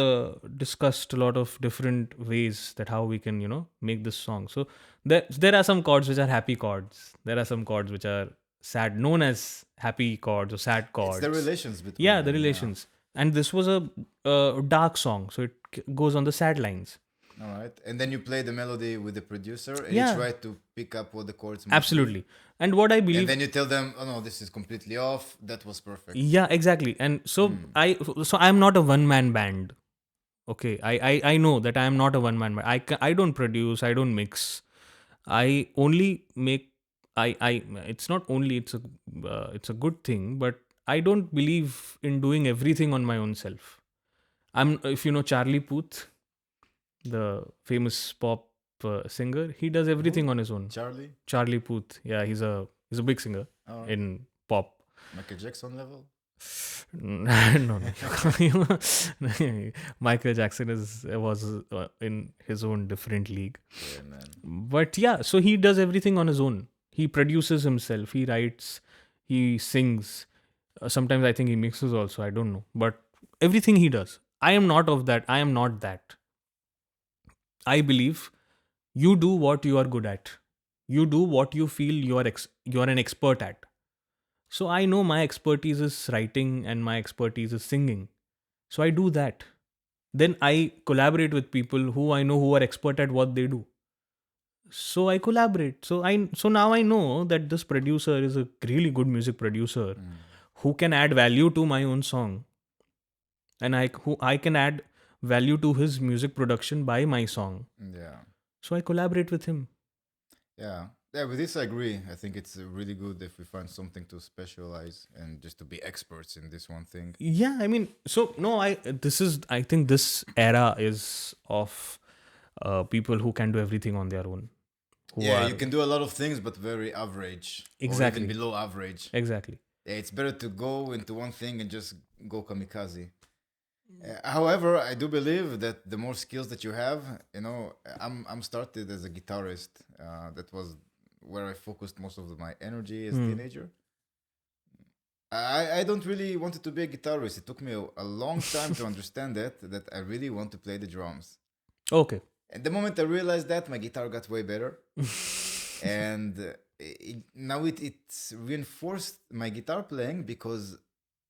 discussed a lot of different ways that how we can make this song. So there are some chords which are happy chords. There are some chords which are sad, known as happy chords or sad It's the chords. relations between Yeah, the them, yeah. relations. And this was a dark song, so it goes on the sad lines. All right. And then you play the melody with the producer and you Yeah, try to pick up what the chords might be. absolutely. And what I And believe, then you tell them, oh no, this is completely off. That was perfect. yeah, exactly. And so Mm. I'm not a one man band. Okay, I know that I am not a one man band. I don't produce, I don't mix. I only make. I it's not only, it's a good thing, but I don't believe in doing everything on my own self. I'm, if you know Charlie Puth, the famous pop singer, he does Who? everything on his own. Charlie? Charlie Puth, yeah, he's a big singer All right. in pop. Michael Jackson level? No, no. Michael Jackson was in his own different league. Yeah, man. But yeah, so he does everything on his own. He produces himself. He writes. He sings. Sometimes I think he mixes also. I don't know, but everything he does. I am not of that. I am not that. I believe you do what you are good at. You do what you feel you are an expert at. So I know my expertise is writing and my expertise is singing. So I do that. Then I collaborate with people who I know who are expert at what they do. So I collaborate. So now I know that this producer is a really good music producer Mm. who can add value to my own song, and I can add value to his music production by my song. Yeah. So I collaborate with him. Yeah. Yeah, with this I agree. I think it's really good if we find something to specialize and just to be experts in this one thing. Yeah, I mean, so no, I think this era is of people who can do everything on their own, who Yeah, are you can do a lot of things, but very average or even exactly, below average. exactly. Yeah, it's better to go into one thing and just go kamikaze. However, I do believe that the more skills that you have, I'm started as a guitarist. That was where I focused most of my energy as a Hmm. teenager. I don't really wanted to be a guitarist. It took me a long time to understand that I really want to play the drums. Okay. And the moment I realized that, my guitar got way better. And now it's reinforced my guitar playing because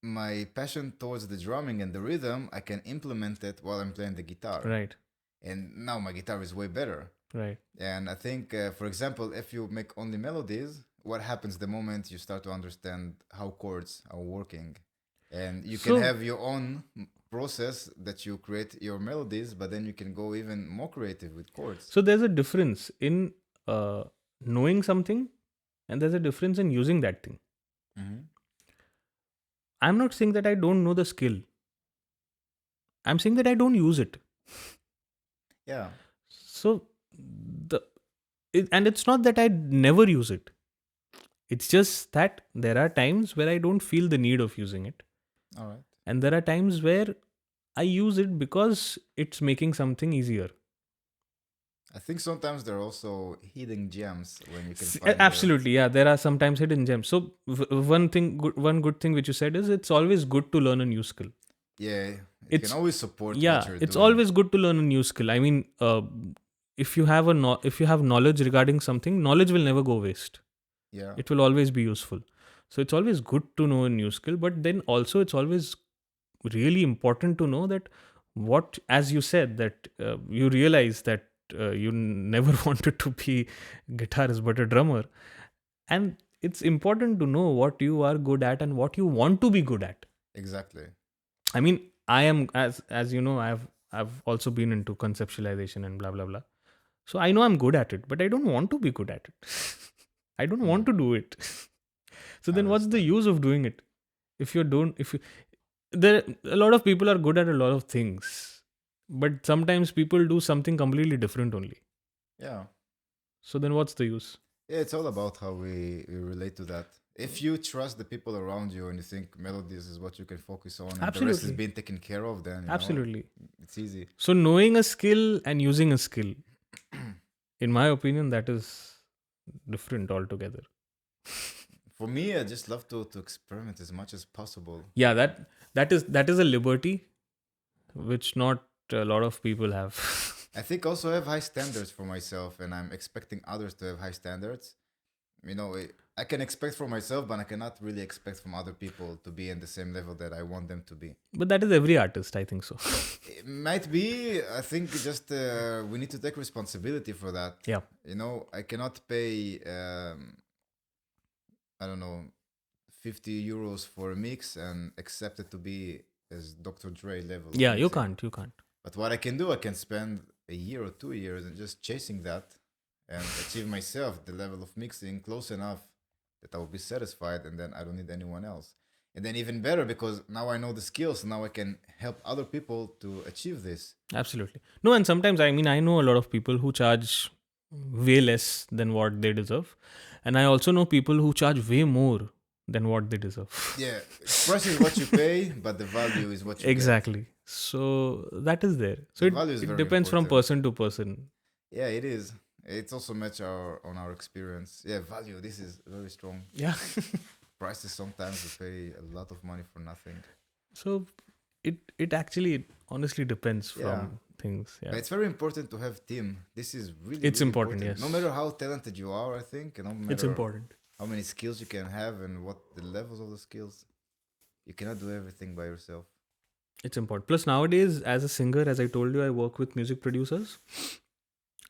my passion towards the drumming and the rhythm, I can implement it while I'm playing the guitar. Right. And now my guitar is way better. Right. And I think, for example, if you make only melodies, what happens the moment you start to understand how chords are working? And you can So- have your own process that you create your melodies, but then you can go even more creative with chords. So there's a difference in knowing something, and there's a difference in using that thing. Mhm. I'm not saying that I don't know the skill. I'm saying that I don't use it. Yeah. So and it's not that I never use it. It's just that there are times where I don't feel the need of using it. All right. And there are times where I use it because it's making something easier. I think sometimes there are also hidden gems when you can find Absolutely, yeah. There are sometimes hidden gems. So one good thing which you said is it's always good to learn a new skill. Yeah, it It's- can always support Yeah, what you're it's doing. always good to learn a new skill. I mean, if you have if you have knowledge regarding something, knowledge will never go waste. Yeah. It will always be useful. So it's always good to know a new skill, but then also it's always really important to know that what, as you said, that you realize that you never wanted to be guitarist but a drummer, and it's important to know what you are good at and what you want to be good at. Exactly. I mean, I am, as you know, I've also been into conceptualization and blah blah blah. So I know I'm good at it, but I don't want to be good at it. I don't want to do it. So then what's the use of doing it? If you don't, if you, there, a lot of people are good at a lot of things, but sometimes people do something completely different only. Yeah. So then what's the use? Yeah, it's all about how we relate to that. If you trust the people around you and you think melodies is what you can focus on and the rest is Absolutely. being taken care of, then you know, Absolutely. it's easy. So knowing a skill and using a skill, in my opinion, that is different altogether. For me, I just love to experiment as much as possible. Yeah, that is a liberty which not a lot of people have. I think also I have high standards for myself, and I'm expecting others to have high standards. You know, I can expect for myself, but I cannot really expect from other people to be in the same level that I want them to be. But that is every artist, I think so. It might be. I think just we need to take responsibility for that. Yeah. You know, I cannot pay. I don't know, 50 euros for a mix and accept it to be as Dr. Dre level. of Yeah, you mixing. can't. But what I can do, I can spend a year or 2 years and just chasing that and achieve myself the level of mixing close enough that I will be satisfied, and then I don't need anyone else. And then even better because now I know the skills, now I can help other people to achieve this. Absolutely. No, and sometimes, I mean, I know a lot of people who charge way less than what they deserve. And I also know people who charge way more than what they deserve. Yeah, price is what you pay, but the value is what you Exactly. So that is there. So The value is it very depends from important. person to person. get. Yeah, it is. It's also match on our experience. Yeah, value. This is very strong. Yeah. Prices sometimes we pay a lot of money for nothing. So it actually honestly depends from Yeah. things. But Yeah. it's very important to have team. This is really It's really important, yes. No matter how talented you are, I think, and no matter It's important. how many skills you can have and what the levels of the skills, you cannot do everything by yourself. It's important. Plus nowadays, as a singer, as I told you, I work with music producers.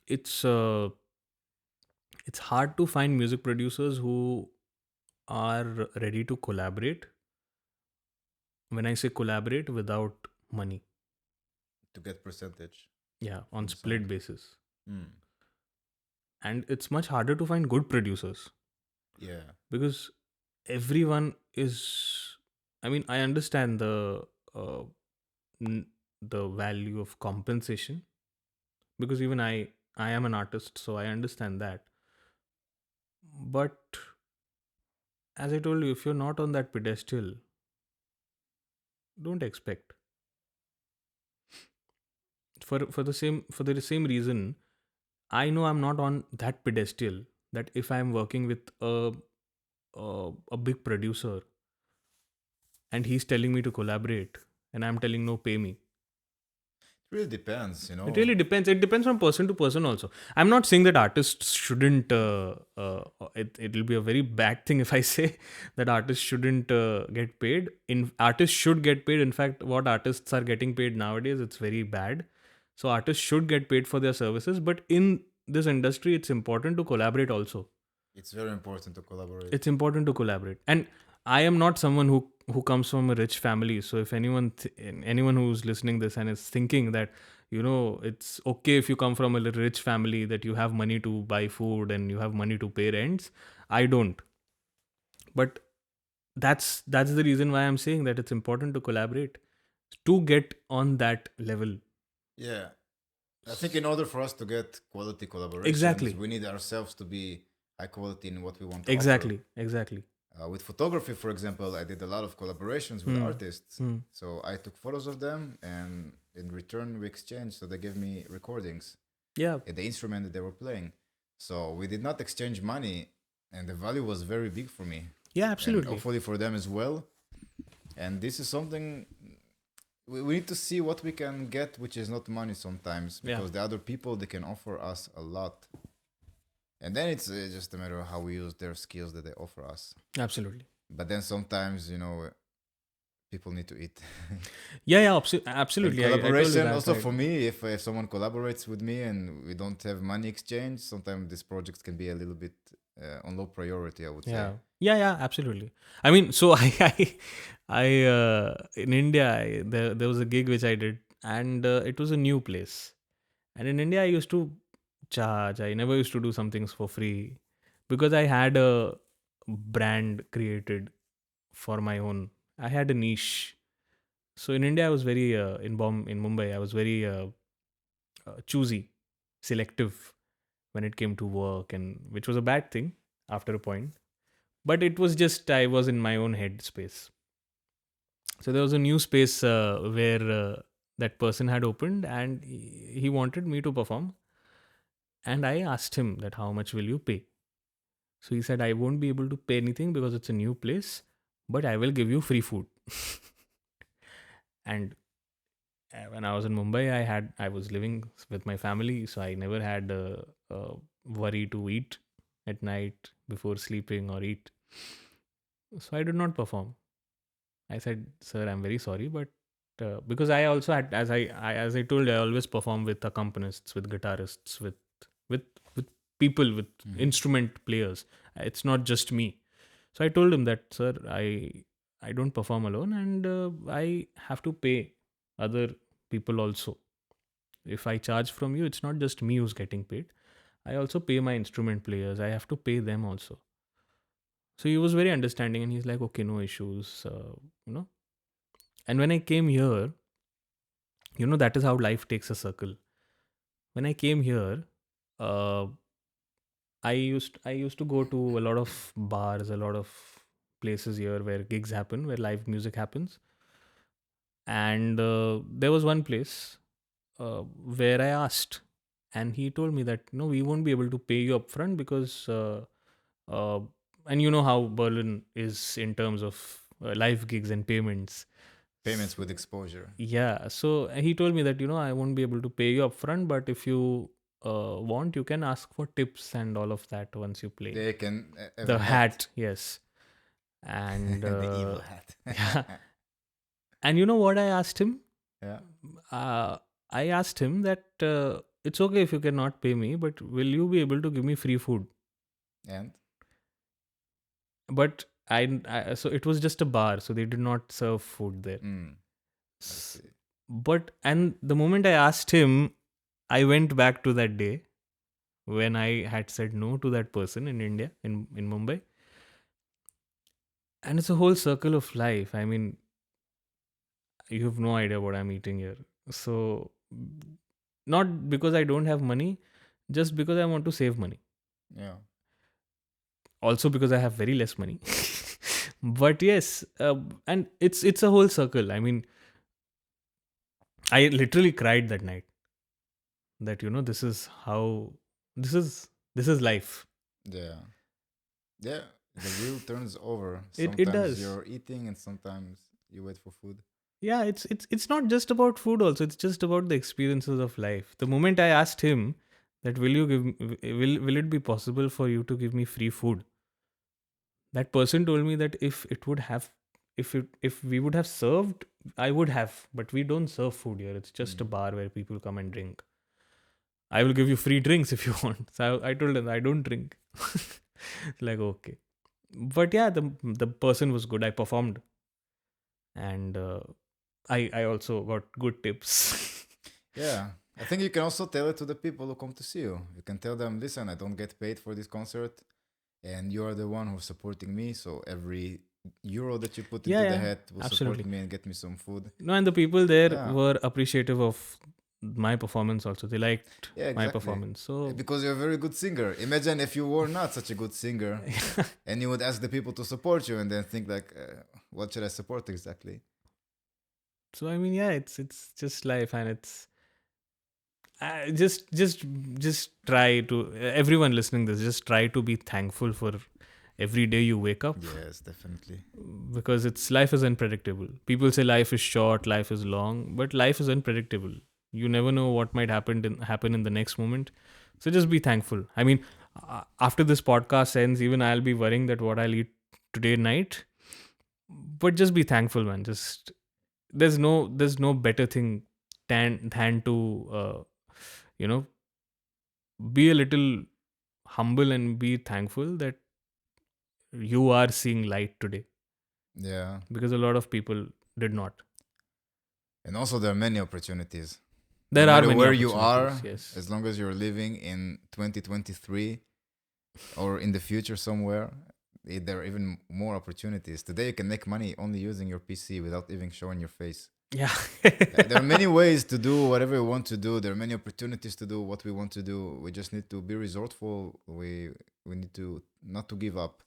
It's hard to find music producers who are ready to collaborate. When I say collaborate, without money. To get percentage. Yeah, on From split song. basis. Mm. And it's much harder to find good producers Yeah. because everyone is. I mean, I understand the value of compensation because even I am an artist, so I understand that. But as I told you, if you're not on that pedestal, don't expect. For the same reason, I know I'm not on that pedestal that if I'm working with a big producer and he's telling me to collaborate and I'm telling no, pay me. really depends, you know. It really depends. It depends from person to person also. I'm not saying that artists shouldn't. It'll be a very bad thing if I say that artists shouldn't get paid. Artists should get paid. In fact, what artists are getting paid nowadays, it's very bad. So artists should get paid for their services. But in this industry, it's important to collaborate also. It's very important to collaborate. It's important to collaborate. And I am not someone who comes from a rich family. So if anyone who's listening this and is thinking that, it's okay if you come from a rich family, that you have money to buy food and you have money to pay rents, I don't. But that's the reason why I'm saying that it's important to collaborate to get on that level. Yeah. I think in order for us to get quality collaborations, Exactly. we need ourselves to be high quality in what we want to Exactly. offer. With photography, for example, I did a lot of collaborations with artists. So I took photos of them, and in return we exchanged. So they gave me recordings, Yeah. the instrument that they were playing. So we did not exchange money, and the value was very big for me. Yeah, And absolutely. hopefully for them as well. And this is something we need to see what we can get, which is not money sometimes, Yeah. because the other people, they can offer us a lot. And then it's just a matter of how we use their skills that they offer us. Absolutely. But then sometimes, people need to eat. Yeah, And absolutely. I told you collaboration, that, also right? for me, if someone collaborates with me and we don't have money exchange, sometimes these projects can be a little bit on low priority, I would Yeah. say. Yeah, absolutely. I mean, so I in India, there was a gig which I did, and it was a new place. And in India, I used to charge. I never used to do some things for free because I had a brand created for my own. I had a niche. So in India, I was very in Mumbai. I was very choosy, selective when it came to work, and which was a bad thing after a point. But it was just I was in my own head space. So there was a new space where that person had opened, and he wanted me to perform. And I asked him that how much will you pay? So he said I won't be able to pay anything because it's a new place, but I will give you free food. And when I was in Mumbai, I was living with my family, so I never had a worry to eat at night before sleeping or eat. So I did not perform. I said, "Sir, I'm very sorry, but because I also had, as I told you, I always perform with accompanists, with guitarists, with with people, with instrument players. It's not just me." So I told him that, "Sir, I don't perform alone, and I have to pay other people also. If I charge from you, it's not just me who's getting paid. I also pay my instrument players. I have to pay them also." So he was very understanding, and he's like, "Okay, no issues, you know." And when I came here, that is how life takes a circle. When I came here, uh, I used to go to a lot of bars, a lot of places here where gigs happen, where live music happens. And there was one place where I asked, and he told me that no, we won't be able to pay you upfront because, uh, and you know how Berlin is in terms of live gigs and payments. Payments with exposure. Yeah, so he told me that I won't be able to pay you upfront, but if you want, you can ask for tips and all of that once you play. They can have The a hat, yes, and the evil hat. yeah. And you know what I asked him? Yeah. I asked him that it's okay if you cannot pay me, but will you be able to give me free food? And But so it was just a bar, so they did not serve food there. I S- see. But and the moment I asked him, I went back to that day when I had said no to that person in India, in Mumbai. And it's a whole circle of life. I mean, you have no idea what I'm eating here. So, not because I don't have money, just because I want to save money. Yeah. Also because I have very less money. But yes, and it's a whole circle. I mean, I literally cried that night. That this is how this is life. Yeah. Yeah. The wheel turns over. It Sometimes does. you're eating and sometimes you wait for food. Yeah, it's not just about food also, it's just about the experiences of life. The moment I asked him that will it be possible for you to give me free food, that person told me that if we would have served, I would have, but we don't serve food here. It's just a bar where people come and drink. I will give you free drinks if you want. So I told him I don't drink. Like, okay. But yeah, the person was good. I performed, and I also got good tips. Yeah. I think you can also tell it to the people who come to see you. You can tell them, listen, I don't get paid for this concert, and you are the one who's supporting me. So every euro that you put Yeah, into the yeah, hat will absolutely. support me and get me some food. No, and the people there Yeah. were appreciative of my performance also. They liked Yeah, my exactly. performance. So Because you're a very good singer. Imagine if you were not such a good singer and you would ask the people to support you and then think like, what should I support exactly? so I mean, yeah, it's just life, and it's just try to, everyone listening this, just try to be thankful for every day you wake up, Yes, definitely. because it's life is unpredictable. People say life is short, life is long, but life is unpredictable. You never know what might happen in the next moment. So just be thankful. I mean, after this podcast ends, even I'll be worrying that what I'll eat today night. But just be thankful, man. Just there's no better thing than to you know be a little humble and be thankful that you are seeing light today, Yeah. because a lot of people did not. And also, there are many opportunities. There No are matter many where you are, opportunities, yes. as long as you're living in 2023 or in the future somewhere, there are even more opportunities. Today, you can make money only using your PC without even showing your face. Yeah. There are many ways to do whatever we want to do. There are many opportunities to do what we want to do. We just need to be resourceful. We need to not to give up.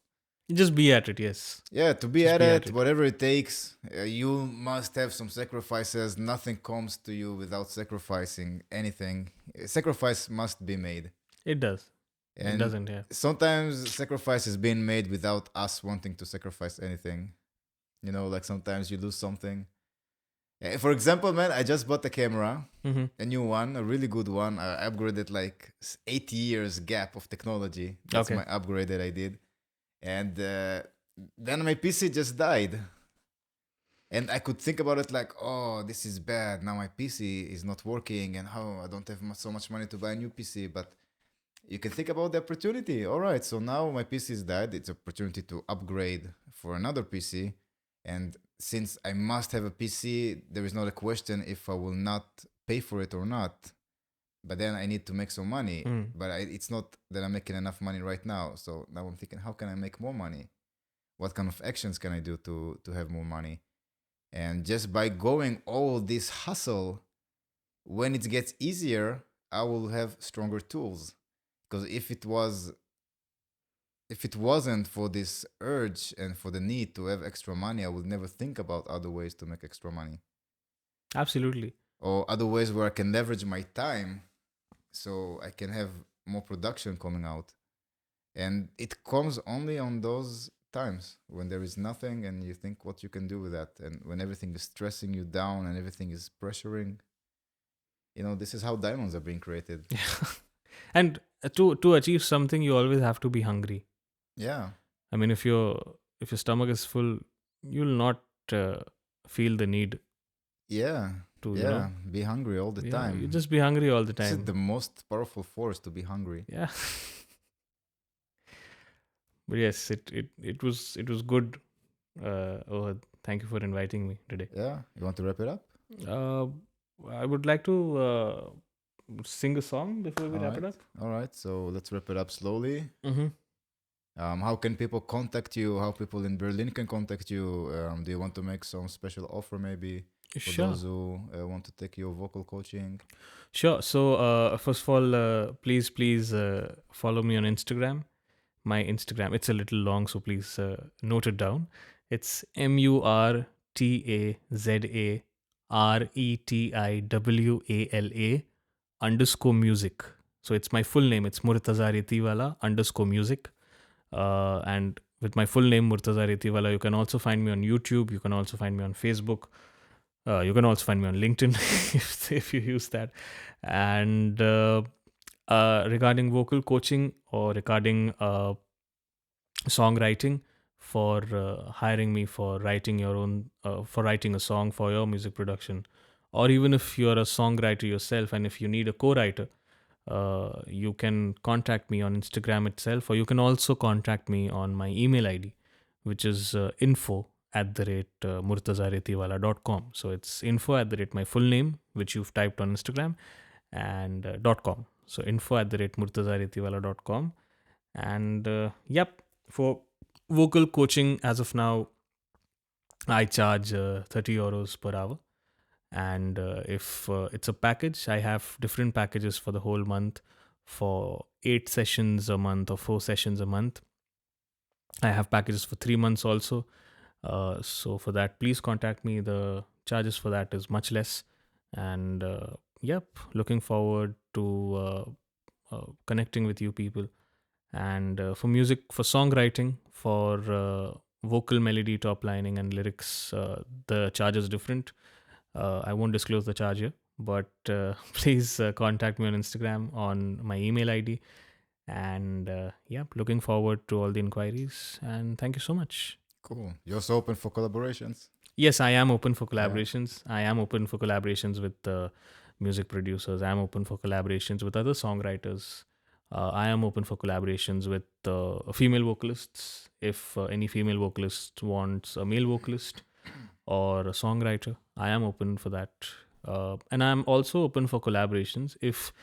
Just be at it, yes. Yeah, to be Just at be it, at it. whatever it takes. You must have some sacrifices. Nothing comes to you without sacrificing anything. Sacrifice must be made. It does. And It doesn't, yeah. sometimes sacrifice is being made without us wanting to sacrifice anything. Like sometimes you lose something. For example, man, I just bought a camera, Mm-hmm. a new one, a really good one. I upgraded like 8 years gap of technology. That's Okay. my upgrade that I did. And then my PC just died. And I could think about it like, oh, this is bad. Now my PC is not working, and how I don't have so much money to buy a new PC. But you can think about the opportunity. All right, so now my PC is dead. It's an opportunity to upgrade for another PC. And since I must have a PC, there is not a question if I will not pay for it or not. But then I need to make some money. Mm. But it's not that I'm making enough money right now. So now I'm thinking, how can I make more money? What kind of actions can I do to have more money? And just by going all this hustle, when it gets easier, I will have stronger tools. Because if it wasn't for this urge and for the need to have extra money, I would never think about other ways to make extra money. Absolutely. Or other ways where I can leverage my time so I can have more production coming out. And it comes only on those times when there is nothing and you think what you can do with that. And when everything is stressing you down and everything is pressuring, this is how diamonds are being created. And to achieve something, you always have to be hungry. Yeah. I mean, if your stomach is full, you'll not feel the need Yeah. to, Yeah. Be hungry all the yeah, time. you just be hungry all the This is time. the most powerful force, to be hungry. Yeah. But yes, it was good. Oh, thank you for inviting me today. Yeah. You want to wrap it up? I would like to sing a song before we wrap it up. All right. So let's wrap it up slowly. Mm-hmm. How can people contact you? How people in Berlin can contact you? Do you want to make some special offer maybe for Sure. those who want to take your vocal coaching? Sure. So, first of all, please follow me on Instagram. My Instagram, it's a little long, so please note it down. It's MurtazaRetiwala_music. So it's my full name. It's Murtaza Retiwala_music. And with my full name, Murtaza Retiwala, you can also find me on YouTube. You can also find me on Facebook. You can also find me on LinkedIn if you use that. And regarding vocal coaching or regarding songwriting, for hiring me for writing your own for writing a song for your music production, or even if you're a songwriter yourself and if you need a co-writer, you can contact me on Instagram itself, or you can also contact me on my email ID, which is info@murtazaretiwala.com. So it's info@ my full name, which you've typed on Instagram, and .com. So info@murtazaretiwala.com. And yep, for vocal coaching, as of now, I charge 30 euros per hour. And if it's a package, I have different packages for the whole month. For 8 sessions a month or 4 sessions a month, I have packages for 3 months also. So for that, please contact me. The charges for that is much less. And yep, looking forward to connecting with you people. And for music, for songwriting, for vocal melody top lining and lyrics, the charge is different. I won't disclose the charge here, but please contact me on Instagram on my email ID. And yep, looking forward to all the inquiries. And thank you so much. Cool. You're also open for collaborations? Yes, I am open for collaborations. I am open for collaborations with music producers. I am open for collaborations with other songwriters. I am open for collaborations with female vocalists. If any female vocalist wants a male vocalist or a songwriter, I am open for that. And I'm also open for collaborations if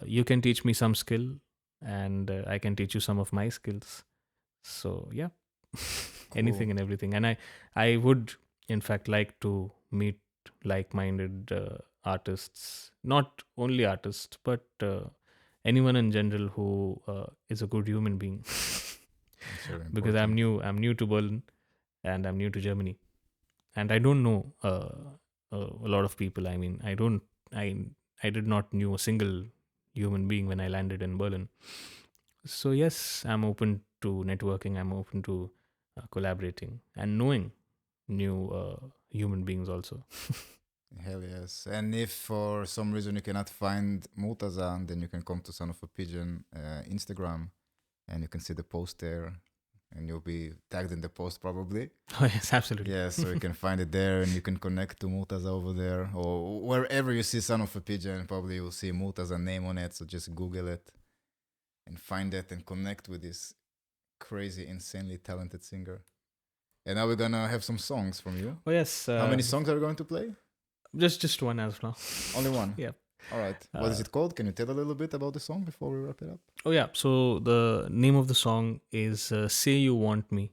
you can teach me some skill and I can teach you some of my skills. So yeah, anything and everything. And I would in fact like to meet like-minded artists, not only artists, but anyone in general who is a good human being. Because I'm new to Berlin and I'm new to Germany, and I don't know a lot of people. I mean, I did not knew a single human being when I landed in Berlin. So yes, I'm open to networking. I'm open to collaborating and knowing new human beings also. Hell yes. And if for some reason you cannot find Murtaza, then you can come to Son of a Pigeon Instagram and you can see the post there and you'll be tagged in the post probably. Oh yes, absolutely. Yeah, so you can find it there and you can connect to Murtaza over there, or wherever you see Son of a Pigeon, probably you'll see Murtaza name on it. So just Google it and find it and connect with this crazy, insanely talented singer. And now we're gonna have some songs from you. Oh yes. How many songs are we going to play? Just one as of now. Only one? Yeah. All right. What is it called? Can you tell a little bit about the song before we wrap it up? Oh yeah. So the name of the song is "Say You Want Me."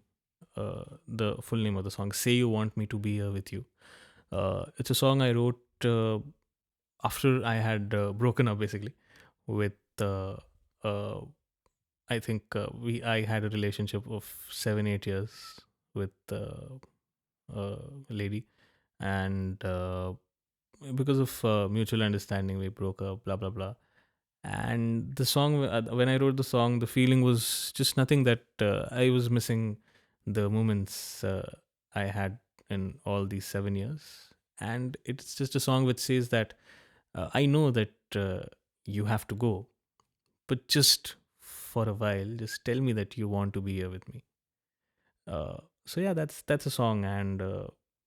The full name of the song, "Say You Want Me to Be Here With You." It's a song I wrote after I had broken up, basically, with. I think I had a relationship of 7-8 years with a lady, and because of mutual understanding, we broke up. Blah blah blah. And the song, when I wrote the song, the feeling was just nothing that I was missing the moments I had in all these 7 years. And it's just a song which says that I know that you have to go, but just for a while, just tell me that you want to be here with me. So yeah, that's a song, and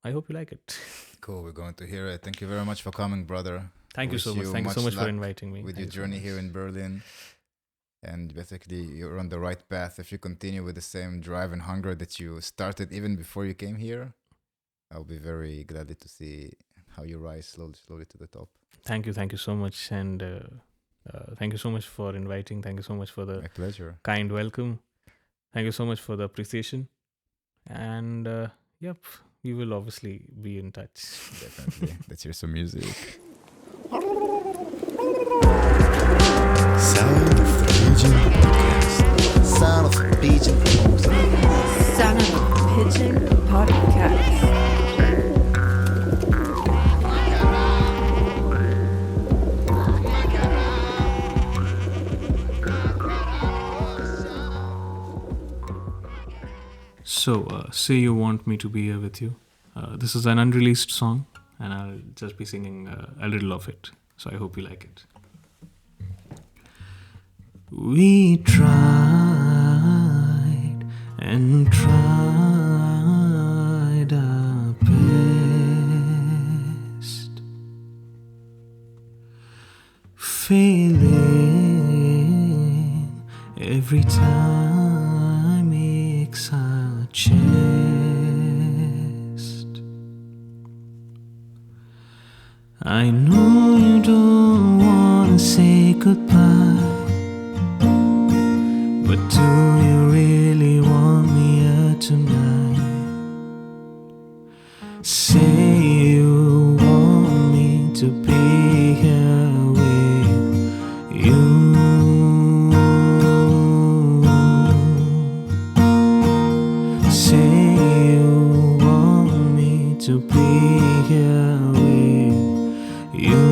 I hope you like it. Cool, we're going to hear it. Thank you very much for coming, brother. Thank you so much. Thank you so much for inviting me. With your journey here in Berlin. And basically, you're on the right path. If you continue with the same drive and hunger that you started even before you came here, I'll be very glad to see how you rise slowly to the top. Thank you so much. And thank you so much for inviting. Thank you so much for the My pleasure. kind welcome. Thank you so much for the appreciation. And yep, we will obviously be in touch. Definitely. Let's hear some music. Sound of Pigeon Podcast. Sound of Pigeon Podcast. Sound of Pigeon Podcast. So, Say You Want Me to Be Here With You. This is an unreleased song, and I'll just be singing a little of it. So I hope you like it. We tried and tried our best, failing every time aches our chest. I know you don't wanna say goodbye, but do you really want me here tonight? Say you want me to be here with you. Say you want me to be here with you.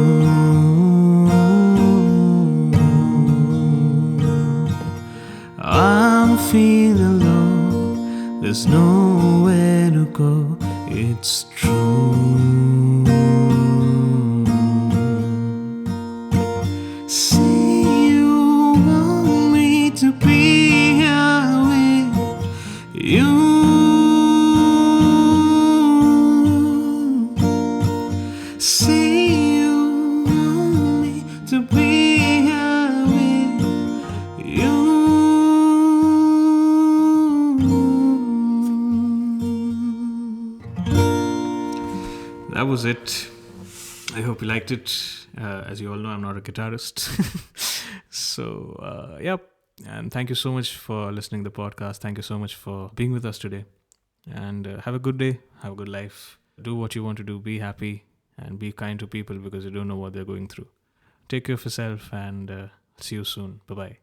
I'm feeling low, there's nowhere to go, it's true. Say you want me to be here with you. Say you want me to be here with you. That was it. I hope you liked it. As you all know, I'm not a guitarist. So, yep. And thank you so much for listening to the podcast. Thank you so much for being with us today. And have a good day. Have a good life. Do what you want to do. Be happy. And be kind to people because you don't know what they're going through. Take care of yourself and see you soon. Bye-bye.